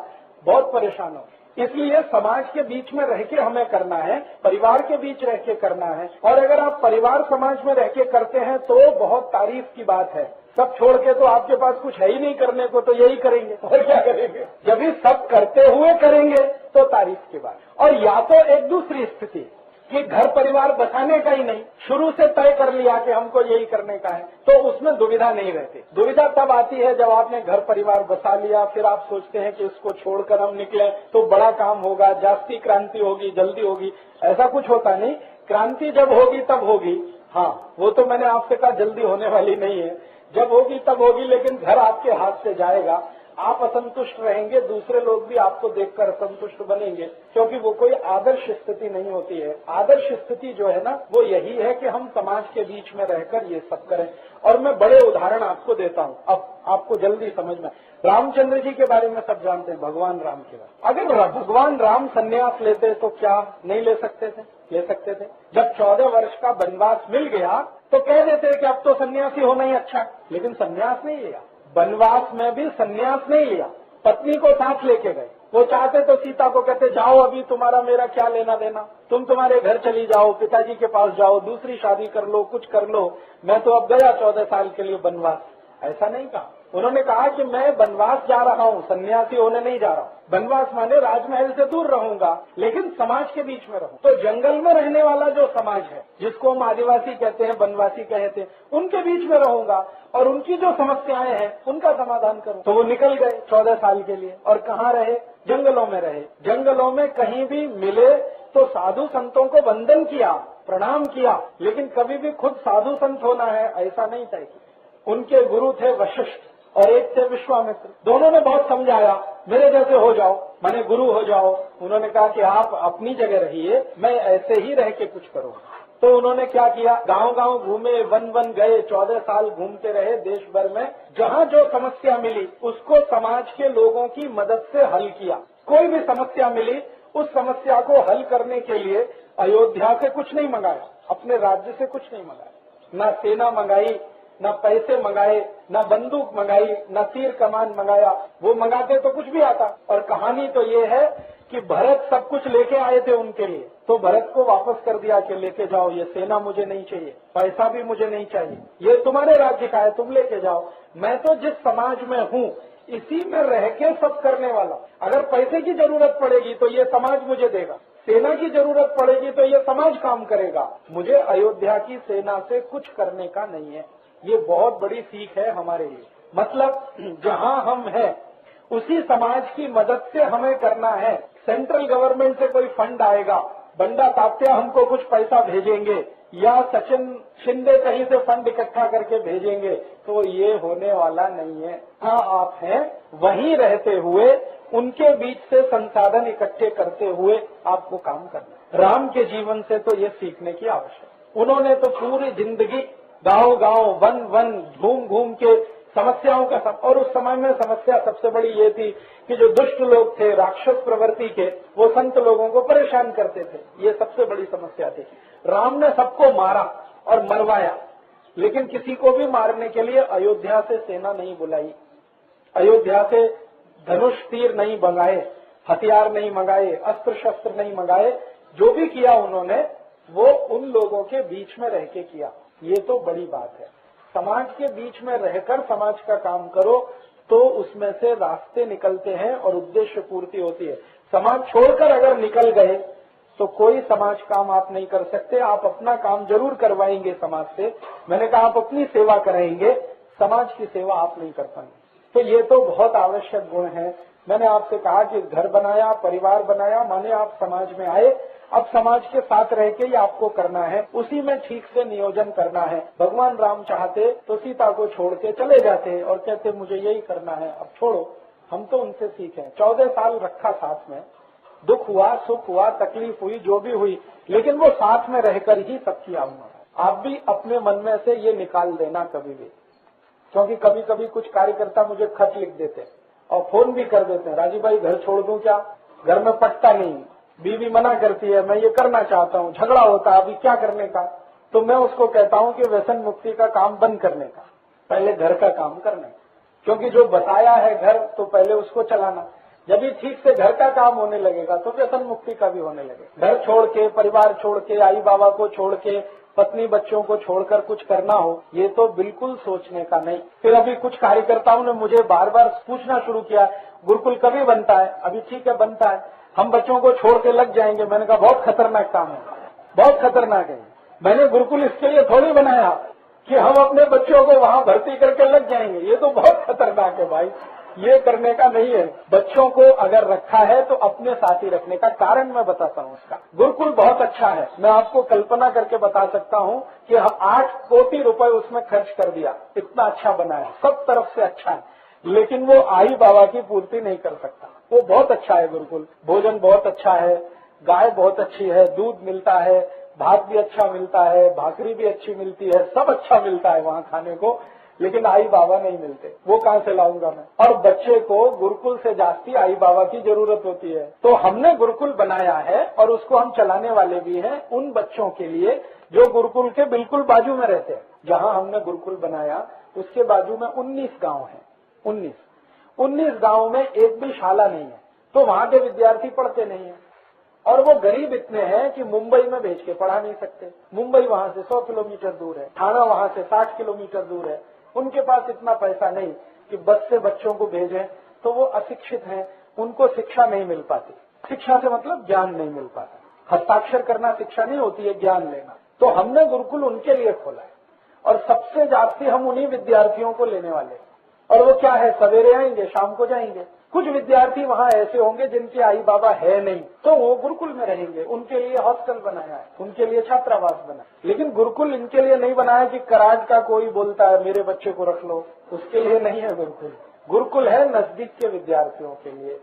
बहुत परेशान हो। इसलिए समाज के बीच में रह के हमें करना है, परिवार के बीच रह के करना है। और अगर आप परिवार समाज में रह के करते हैं तो बहुत तारीफ की बात है। सब छोड़ के तो आपके पास कुछ है ही नहीं करने को, तो यही करेंगे और क्या करेंगे। जब भी सब करते हुए करेंगे तो तारीफ की बात। और या तो एक दूसरी स्थिति कि घर परिवार बसाने का ही नहीं, शुरू से तय कर लिया कि हमको यही करने का है, तो उसमें दुविधा नहीं रहती। दुविधा तब आती है जब आपने घर परिवार बसा लिया, फिर आप सोचते हैं कि इसको छोड़कर हम निकले तो बड़ा काम होगा, जास्ती क्रांति होगी, जल्दी होगी। ऐसा कुछ होता नहीं। क्रांति जब होगी तब होगी। हाँ, वो तो मैंने आपसे कहा जल्दी होने वाली नहीं है, जब होगी तब होगी, लेकिन घर आपके हाथ से जाएगा। आप असंतुष्ट रहेंगे, दूसरे लोग भी आपको देखकर असंतुष्ट बनेंगे, क्योंकि वो कोई आदर्श स्थिति नहीं होती है। आदर्श स्थिति जो है ना, वो यही है कि हम समाज के बीच में रहकर ये सब करें। और मैं बड़े उदाहरण आपको देता हूँ, अब आपको जल्दी समझ में। रामचंद्र जी के बारे में सब जानते हैं, भगवान राम के बारे। अगर भगवान राम संन्यास लेते तो क्या नहीं ले सकते थे? ले सकते थे। जब 14 वर्ष का वनवास मिल गया तो कह देते कि अब तो सन्यासी होना ही अच्छा, लेकिन सन्यास नहीं लिया। वनवास में भी सन्यास नहीं लिया, पत्नी को साथ लेके गए। वो चाहते तो सीता को कहते जाओ, अभी तुम्हारा मेरा क्या लेना देना, तुम तुम्हारे घर चली जाओ, पिताजी के पास जाओ, दूसरी शादी कर लो, कुछ कर लो, मैं तो अब गया 14 साल के लिए वनवास। ऐसा नहीं कहा। उन्होंने कहा कि मैं वनवास जा रहा हूँ, सन्यासी होने नहीं जा रहा हूँ। वनवास माने राजमहल से दूर रहूंगा, लेकिन समाज के बीच में रहूं। तो जंगल में रहने वाला जो समाज है, जिसको हम आदिवासी कहते हैं, वनवासी कहते हैं, उनके बीच में रहूंगा और उनकी जो समस्याएं हैं उनका समाधान करूं। तो वो निकल गए 14 साल के लिए। और कहाँ रहे? जंगलों में रहे। जंगलों में कहीं भी मिले तो साधु संतों को वंदन किया, प्रणाम किया, लेकिन कभी भी खुद साधु संत होना है ऐसा नहीं तय किया। उनके गुरु थे वशिष्ठ और एक थे विश्वामित्र। दोनों ने बहुत समझाया, मेरे जैसे हो जाओ, माने गुरु हो जाओ। उन्होंने कहा कि आप अपनी जगह रहिए, मैं ऐसे ही रह के कुछ करूंगा। तो उन्होंने क्या किया, गांव गांव घूमे, वन वन गए, 14 साल घूमते रहे देश भर में। जहां जो समस्या मिली उसको समाज के लोगों की मदद से हल किया। कोई भी समस्या मिली, उस समस्या को हल करने के लिए अयोध्या से कुछ नहीं मंगाया, अपने राज्य से कुछ नहीं मंगाया, न सेना मंगाई, न पैसे मंगाए, न बंदूक मंगाई, न तीर कमान मंगाया। वो मंगाते तो कुछ भी आता। और कहानी तो ये है कि भरत सब कुछ लेके आए थे उनके लिए, तो भरत को वापस कर दिया कि लेके जाओ, ये सेना मुझे नहीं चाहिए, पैसा भी मुझे नहीं चाहिए, ये तुम्हारे राज्य का है, तुम लेके जाओ। मैं तो जिस समाज में हूँ इसी में रह के सब करने वाला। अगर पैसे की जरूरत पड़ेगी तो ये समाज मुझे देगा, सेना की जरूरत पड़ेगी तो ये समाज काम करेगा। मुझे अयोध्या की सेना से कुछ करने का नहीं है। ये बहुत बड़ी सीख है हमारे लिए। मतलब जहां हम हैं उसी समाज की मदद से हमें करना है। सेंट्रल गवर्नमेंट से कोई फंड आएगा, बंडा तात्या हमको कुछ पैसा भेजेंगे या सचिन शिंदे कहीं से फंड इकट्ठा करके भेजेंगे, तो ये होने वाला नहीं है। हाँ, आप हैं वहीं रहते हुए उनके बीच से संसाधन इकट्ठे करते हुए आपको काम करना। राम के जीवन से तो ये सीखने की आवश्यकता। उन्होंने तो पूरी जिंदगी गांव गांव, वन वन घूम घूम के समस्याओं का और उस समय में समस्या सबसे बड़ी ये थी कि जो दुष्ट लोग थे, राक्षस प्रवृत्ति के, वो संत लोगों को परेशान करते थे। ये सबसे बड़ी समस्या थी। राम ने सबको मारा और मरवाया, लेकिन किसी को भी मारने के लिए अयोध्या से सेना नहीं बुलाई, अयोध्या से धनुष तीर नहीं मंगाए, हथियार नहीं मंगाए, अस्त्र शस्त्र नहीं मंगाए। जो भी किया उन्होंने वो उन लोगों के बीच में रह के किया। ये तो बड़ी बात है। समाज के बीच में रहकर समाज का काम करो तो उसमें से रास्ते निकलते हैं और उद्देश्य पूर्ति होती है। समाज छोड़कर अगर निकल गए तो कोई समाज काम आप नहीं कर सकते। आप अपना काम जरूर करवाएंगे समाज से। मैंने कहा आप अपनी सेवा कराएंगे, समाज की सेवा आप नहीं कर पाएंगे। तो ये तो बहुत आवश्यक गुण है। मैंने आपसे कहा कि घर बनाया, परिवार बनाया, माने आप समाज में आए। अब समाज के साथ रह के ही आपको करना है, उसी में ठीक से नियोजन करना है। भगवान राम चाहते तो सीता को छोड़ के चले जाते और कहते मुझे यही करना है, अब छोड़ो। हम तो उनसे सीखे। 14 साल रखा साथ में, दुख हुआ, सुख हुआ, तकलीफ हुई, जो भी हुई, लेकिन वो साथ में रहकर ही सब किया हुआ। आप भी अपने मन में से ये निकाल देना कभी भी, क्योंकि कभी कभी कुछ कार्यकर्ता मुझे खत लिख देते और फोन भी कर देते हैं, राजीव भाई घर छोड़ दूं क्या, घर में पटता नहीं, बीवी मना करती है, मैं ये करना चाहता हूँ, झगड़ा होता है, अभी क्या करने का। तो मैं उसको कहता हूँ कि व्यसन मुक्ति का काम बंद करने का, पहले घर का काम करने का। क्योंकि जो बताया है घर तो पहले उसको चलाना। जब भी ठीक से घर का काम होने लगेगा तो व्यसन मुक्ति का भी होने लगेगा। घर छोड़ के, परिवार छोड़ के, आई बाबा को छोड़ के, पत्नी बच्चों को छोड़कर कुछ करना हो, ये तो बिल्कुल सोचने का नहीं। फिर अभी कुछ कार्यकर्ताओं ने मुझे बार बार पूछना शुरू किया, गुरुकुल कभी बनता है? अभी ठीक है, बनता है, हम बच्चों को छोड़ के लग जाएंगे। मैंने कहा बहुत खतरनाक काम है, बहुत खतरनाक है। मैंने गुरुकुल इसके लिए थोड़ी बनाया कि हम अपने बच्चों को वहां भर्ती करके लग जाएंगे। ये तो बहुत खतरनाक है भाई, ये करने का नहीं है। बच्चों को अगर रखा है तो अपने साथ ही रखने का कारण मैं बताता हूँ उसका। गुरुकुल बहुत अच्छा है, मैं आपको कल्पना करके बता सकता हूँ कि हम 8 कोटि रुपए उसमें खर्च कर दिया, इतना अच्छा बना है, सब तरफ से अच्छा है। लेकिन वो आई बाबा की पूर्ति नहीं कर सकता। वो बहुत अच्छा है गुरुकुल, भोजन बहुत अच्छा है, गाय बहुत अच्छी है, दूध मिलता है, भात भी अच्छा मिलता है, भाकरी भी अच्छी मिलती है, सब अच्छा मिलता है वहाँ खाने को, लेकिन आई बाबा नहीं मिलते। वो कहाँ से लाऊंगा मैं? और बच्चे को गुरुकुल से जास्ती आई बाबा की जरूरत होती है। तो हमने गुरुकुल बनाया है और उसको हम चलाने वाले भी हैं उन बच्चों के लिए जो गुरुकुल के बिल्कुल बाजू में रहते हैं। जहाँ हमने गुरुकुल बनाया उसके बाजू में 19 गाँव है। 19 गाँव में एक भी शाला नहीं है, तो वहाँ के विद्यार्थी पढ़ते नहीं है। और वो गरीब इतने हैं कि मुंबई में भेज के पढ़ा नहीं सकते। मुंबई वहाँ से 100 किलोमीटर दूर है, ठाणा वहाँ से 60 किलोमीटर दूर है। उनके पास इतना पैसा नहीं कि बस से बच्चों को भेजें, तो वो अशिक्षित हैं, उनको शिक्षा नहीं मिल पाती। शिक्षा से मतलब ज्ञान नहीं मिल पाता। हस्ताक्षर करना शिक्षा नहीं होती है, ज्ञान लेना। तो हमने गुरुकुल उनके लिए खोला है और सबसे ज्यादा हम उन्हीं विद्यार्थियों को लेने वाले हैं। और वो क्या है, सवेरे आएंगे, शाम को जाएंगे। कुछ विद्यार्थी वहाँ ऐसे होंगे जिनके आई बाबा है नहीं, तो वो गुरुकुल में रहेंगे। उनके लिए हॉस्टल बनाया है, उनके लिए छात्रावास बना। लेकिन गुरुकुल इनके लिए नहीं बनाया कि कराज का कोई बोलता है मेरे बच्चे को रख लो, उसके लिए नहीं है गुरुकुल। गुरुकुल है नजदीक के विद्यार्थियों के लिए।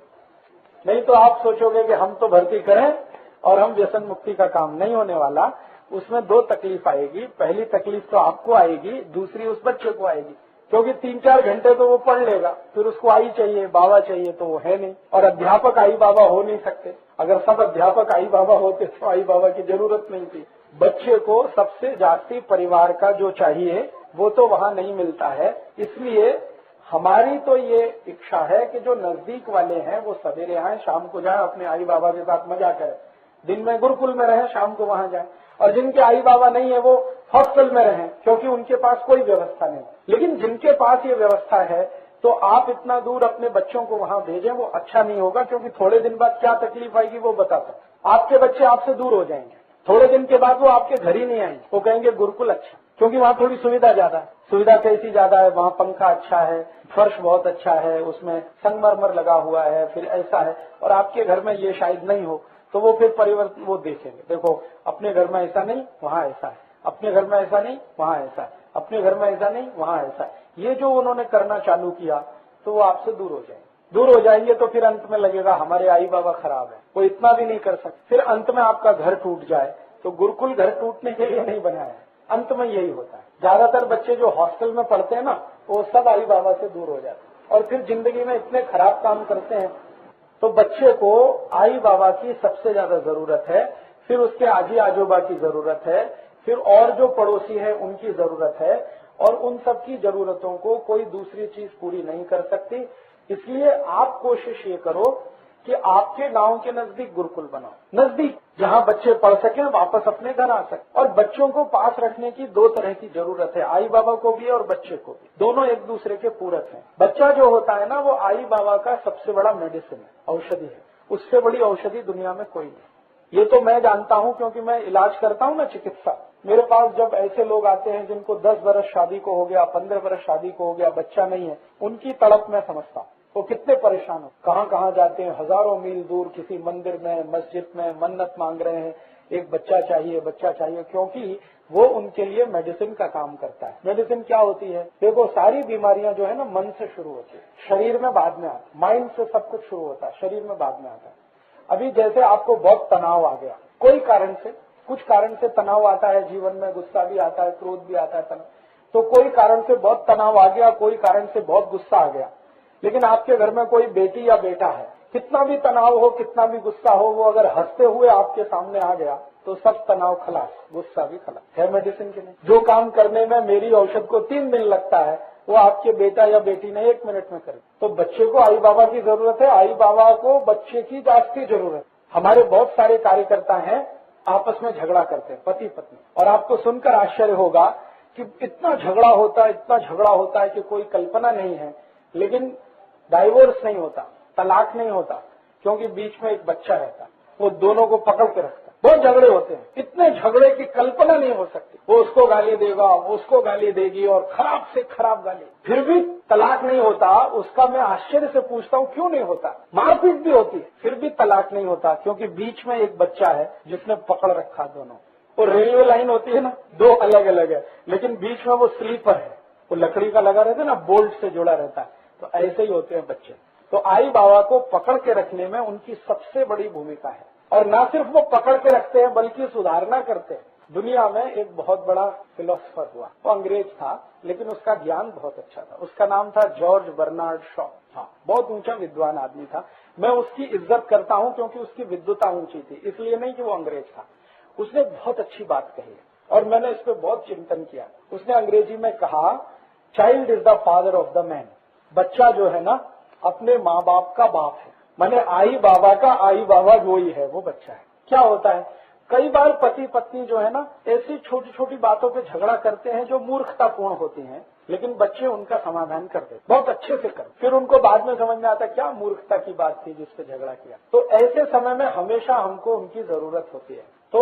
नहीं तो आप सोचोगे कि हम तो भर्ती करें और हम व्यसन मुक्ति का काम नहीं होने वाला। उसमें 2 तकलीफ आएगी। पहली तकलीफ तो आपको आएगी, दूसरी उस बच्चे को आएगी, क्योंकि 3-4 घंटे तो वो पढ़ लेगा, फिर उसको आई चाहिए, बाबा चाहिए, तो वो है नहीं। और अध्यापक आई बाबा हो नहीं सकते। अगर सब अध्यापक आई बाबा होते तो आई बाबा की जरूरत नहीं थी। बच्चे को सबसे जास्ती परिवार का जो चाहिए वो तो वहाँ नहीं मिलता है। इसलिए हमारी तो ये इच्छा है कि जो नजदीक वाले हैं वो सवेरे आए, शाम को जाए, अपने आई बाबा के साथ मजा करें। दिन में गुरुकुल में रहे, शाम को वहाँ जाए। और जिनके आई बाबा नहीं है वो हॉस्टल में रहें, क्योंकि उनके पास कोई व्यवस्था नहीं। लेकिन जिनके पास ये व्यवस्था है तो आप इतना दूर अपने बच्चों को वहाँ भेजें, वो अच्छा नहीं होगा। क्योंकि थोड़े दिन बाद क्या तकलीफ आएगी वो बताता। आपके बच्चे आपसे दूर हो जाएंगे, थोड़े दिन के बाद वो आपके घर ही नहीं आएंगे, वो कहेंगे गुरुकुल अच्छा, क्योंकि वहाँ थोड़ी सुविधा ज्यादा है। सुविधा कैसी ज्यादा है? वहाँ पंखा अच्छा है, फर्श बहुत अच्छा है, उसमें संगमरमर लगा हुआ है, फिर ऐसा है। और आपके घर में ये शायद नहीं हो, तो वो फिर परिवर्तन वो देखेंगे। देखो अपने घर में ऐसा नहीं, वहाँ ऐसा है, अपने घर में ऐसा नहीं, वहाँ ऐसा है, अपने घर में ऐसा नहीं, वहाँ ऐसा है। ये जो उन्होंने करना चालू किया तो वो आपसे दूर हो जाएंगे। दूर हो जाएंगे तो फिर अंत में लगेगा हमारे आई बाबा खराब है, वो इतना भी नहीं कर सकते। फिर अंत में आपका घर टूट जाए। तो गुरुकुल घर टूटने के लिए नहीं बनाया है, अंत में यही होता है। ज्यादातर बच्चे जो हॉस्टल में पढ़ते हैं ना, वो सब आई बाबा से दूर हो जाते हैं और फिर जिंदगी में इतने खराब काम करते हैं। तो बच्चे को आई बाबा की सबसे ज्यादा जरूरत है, फिर उसके आजी आजोबा की जरूरत है, फिर और जो पड़ोसी है उनकी जरूरत है। और उन सब की जरूरतों को कोई दूसरी चीज पूरी नहीं कर सकती। इसलिए आप कोशिश ये करो कि आपके गांव के नजदीक गुरुकुल बनाओ, नजदीक, जहां बच्चे पढ़ सकें, वापस अपने घर आ सकें। और बच्चों को पास रखने की 2 तरह की जरूरत है, आई बाबा को भी और बच्चे को भी। दोनों एक दूसरे के पूरक हैं। बच्चा जो होता है ना, वो आई बाबा का सबसे बड़ा मेडिसिन है, औषधि है। उससे बड़ी औषधि दुनिया में कोई नहीं। ये तो मैं जानता हूँ, क्योंकि मैं इलाज करता हूँ ना, चिकित्सा। मेरे पास जब ऐसे लोग आते हैं जिनको 10 बरस शादी को हो गया, 15 बरस शादी को हो गया, बच्चा नहीं है, उनकी तड़प मैं समझता हूँ। वो कितने परेशान हो, कहाँ जाते हैं, हजारों मील दूर किसी मंदिर में, मस्जिद में मन्नत मांग रहे हैं, एक बच्चा चाहिए, बच्चा चाहिए, क्योंकि वो उनके लिए मेडिसिन का काम करता है। मेडिसिन क्या होती है? देखो, सारी बीमारियां जो है ना, मन से शुरू होती है, शरीर में बाद में आता है। माइंड से सब कुछ शुरू होता है, शरीर में बाद में आता है। अभी जैसे आपको बहुत तनाव आ गया, कोई कारण से, कुछ कारण से तनाव आता है जीवन में, गुस्सा भी आता है, क्रोध भी आता है, तनाव। तो कोई कारण से बहुत तनाव आ गया, कोई कारण से बहुत गुस्सा आ गया। लेकिन आपके घर में कोई बेटी या बेटा है, कितना भी तनाव हो, कितना भी गुस्सा हो, वो अगर हंसते हुए आपके सामने आ गया तो सब तनाव खलास, गुस्सा भी खलास। है मेडिसिन के नहीं? जो काम करने में मेरी औषध को 3 दिन लगता है, वो आपके बेटा या बेटी ने 1 मिनट में कर। तो बच्चे को आई बाबा की जरूरत है, आई बाबा को बच्चे की जास्ती जरूरत है। हमारे बहुत सारे कार्यकर्ता हैं आपस में झगड़ा करते हैं, पति पत्नी, और आपको सुनकर आश्चर्य होगा कि इतना झगड़ा होता है कि कोई कल्पना नहीं है, लेकिन डाइवोर्स नहीं होता, तलाक नहीं होता, क्योंकि बीच में एक बच्चा रहता है, वो दोनों को पकड़ के रखता है। बहुत झगड़े होते हैं, इतने झगड़े की कल्पना नहीं हो सकती। वो उसको गाली देगा, वो उसको गाली देगी, और खराब से खराब गाली, फिर भी तलाक नहीं होता। उसका मैं आश्चर्य से पूछता हूँ क्यों नहीं होता। मारपीट भी होती है, फिर भी तलाक नहीं होता, क्योंकि बीच में एक बच्चा है जिसने पकड़ रखा दोनों। वो रेलवे लाइन होती है ना, 2 अलग अलग है, लेकिन बीच में वो स्लीपर है, वो लकड़ी का लगा रहता है ना, बोल्ट से जुड़ा रहता है। तो ऐसे ही होते हैं बच्चे। तो आई बाबा को पकड़ के रखने में उनकी सबसे बड़ी भूमिका है, और न सिर्फ वो पकड़ के रखते हैं बल्कि सुधारना करते हैं। दुनिया में एक बहुत बड़ा फिलोसफर हुआ, वो अंग्रेज था, लेकिन उसका ज्ञान बहुत अच्छा था। उसका नाम था जॉर्ज बर्नार्ड शॉ। हाँ, बहुत ऊंचा विद्वान आदमी था। मैं उसकी इज्जत करता हूँ क्योंकि उसकी विद्वता ऊंची थी, इसलिए नहीं कि वो अंग्रेज था। उसने बहुत अच्छी बात कही और मैंने इस पर बहुत चिंतन किया। उसने अंग्रेजी में कहा, child is the father of the man. बच्चा जो है ना, अपने माँ बाप का बाप है। माने आई बाबा का आई बाबा जो ही है, वो बच्चा है। क्या होता है, कई बार पति पत्नी जो है ना, ऐसी छोटी छोटी बातों पे झगड़ा करते हैं जो मूर्खतापूर्ण होती हैं, लेकिन बच्चे उनका समाधान कर देते, बहुत अच्छे से कर। फिर उनको बाद में समझ में आता क्या मूर्खता की बात थी जिस पे झगड़ा किया। तो ऐसे समय में हमेशा हमको उनकी जरूरत होती है। तो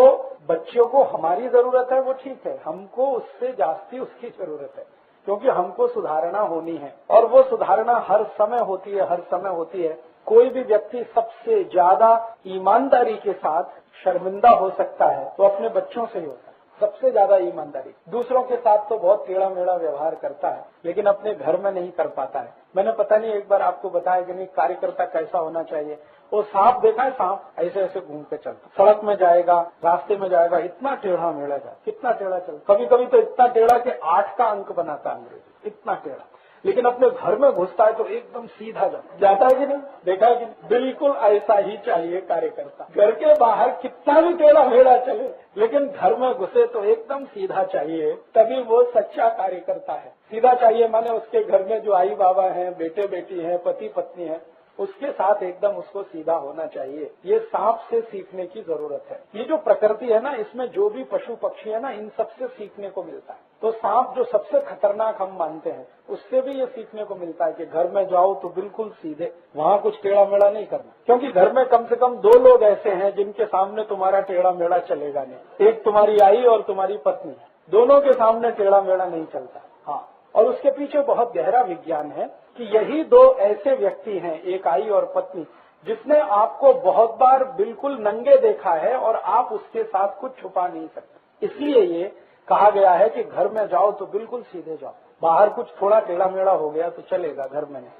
बच्चों को हमारी जरूरत है, वो ठीक है, हमको उससे जास्ती उसकी जरूरत है, क्योंकि हमको सुधारणा होनी है, और वो सुधारणा हर समय होती है। कोई भी व्यक्ति सबसे ज्यादा ईमानदारी के साथ शर्मिंदा हो सकता है तो अपने बच्चों से ही होता है। सबसे ज्यादा ईमानदारी। दूसरों के साथ तो बहुत टेढ़ा मेढ़ा व्यवहार करता है, लेकिन अपने घर में नहीं कर पाता है। मैंने पता नहीं एक बार आपको बताया कि नहीं, कार्यकर्ता कैसा होना चाहिए। वो सांप देखा है, सांप ऐसे ऐसे घूम के चलता, सड़क में जाएगा, रास्ते में जाएगा, इतना टेढ़ा मेढ़ा जाए, कितना टेढ़ा चलता, कभी कभी तो इतना टेढ़ा कि 8 का अंक बनाता है अंग्रेजी, इतना टेढ़ा। लेकिन अपने घर में घुसता है तो एकदम सीधा जाता है कि नहीं, देखा है कि बिल्कुल ऐसा ही चाहिए कार्यकर्ता। घर के बाहर कितना भी टेढ़ा मेढ़ा चले, लेकिन घर में घुसे तो एकदम सीधा चाहिए, तभी वो सच्चा कार्यकर्ता है। सीधा चाहिए माने उसके घर में जो आई बाबा हैं, बेटे बेटी हैं, पति पत्नी है, उसके साथ एकदम उसको सीधा होना चाहिए। ये सांप से सीखने की जरूरत है। ये जो प्रकृति है ना, इसमें जो भी पशु पक्षी है ना, इन सबसे सीखने को मिलता है। तो सांप जो सबसे खतरनाक हम मानते हैं, उससे भी ये सीखने को मिलता है कि घर में जाओ तो बिल्कुल सीधे, वहाँ कुछ टेढ़ा मेढ़ा नहीं करना, क्योंकि घर में कम से कम 2 लोग ऐसे हैं जिनके सामने तुम्हारा टेढ़ा मेढ़ा चलेगा नहीं। एक तुम्हारी आई और तुम्हारी पत्नी, दोनों के सामने टेढ़ा मेढ़ा नहीं चलता। हाँ, और उसके पीछे बहुत गहरा विज्ञान है कि यही 2 ऐसे व्यक्ति हैं, एक आई और पत्नी, जिसने आपको बहुत बार बिल्कुल नंगे देखा है और आप उसके साथ कुछ छुपा नहीं सकते। इसलिए ये कहा गया है कि घर में जाओ तो बिल्कुल सीधे जाओ, बाहर कुछ थोड़ा टेढ़ा मेढ़ा हो गया तो चलेगा, घर में नहीं।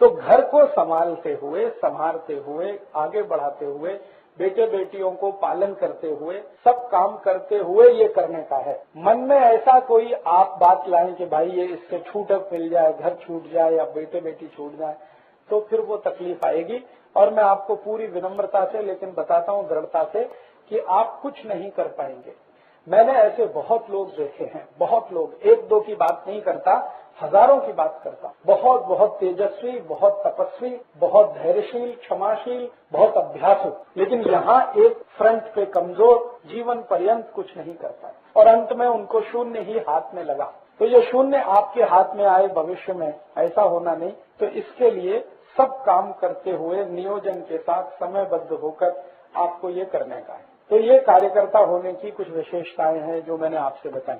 तो घर को संभालते हुए, संभालते हुए, आगे बढ़ाते हुए, बेटे बेटियों को पालन करते हुए, सब काम करते हुए ये करने का है। मन में ऐसा कोई आप बात लाएं कि भाई ये इससे छूटक मिल जाए, घर छूट जाए या बेटे बेटी छूट जाए, तो फिर वो तकलीफ आएगी। और मैं आपको पूरी विनम्रता से लेकिन बताता हूँ दृढ़ता से कि आप कुछ नहीं कर पाएंगे। मैंने ऐसे बहुत लोग देखे हैं, बहुत लोग, 1-2 की बात नहीं करता, हजारों की बात करता, बहुत बहुत तेजस्वी, बहुत तपस्वी, बहुत धैर्यशील, क्षमाशील, बहुत अभ्यासु, लेकिन यहाँ एक फ्रंट पे कमजोर, जीवन पर्यंत कुछ नहीं कर पाए और अंत में उनको शून्य ही हाथ में लगा। तो ये शून्य आपके हाथ में आए भविष्य में, ऐसा होना नहीं। तो इसके लिए सब काम करते हुए नियोजन के साथ समयबद्ध होकर आपको ये करने का है। तो ये कार्यकर्ता होने की कुछ विशेषताएं हैं जो मैंने आपसे बताई।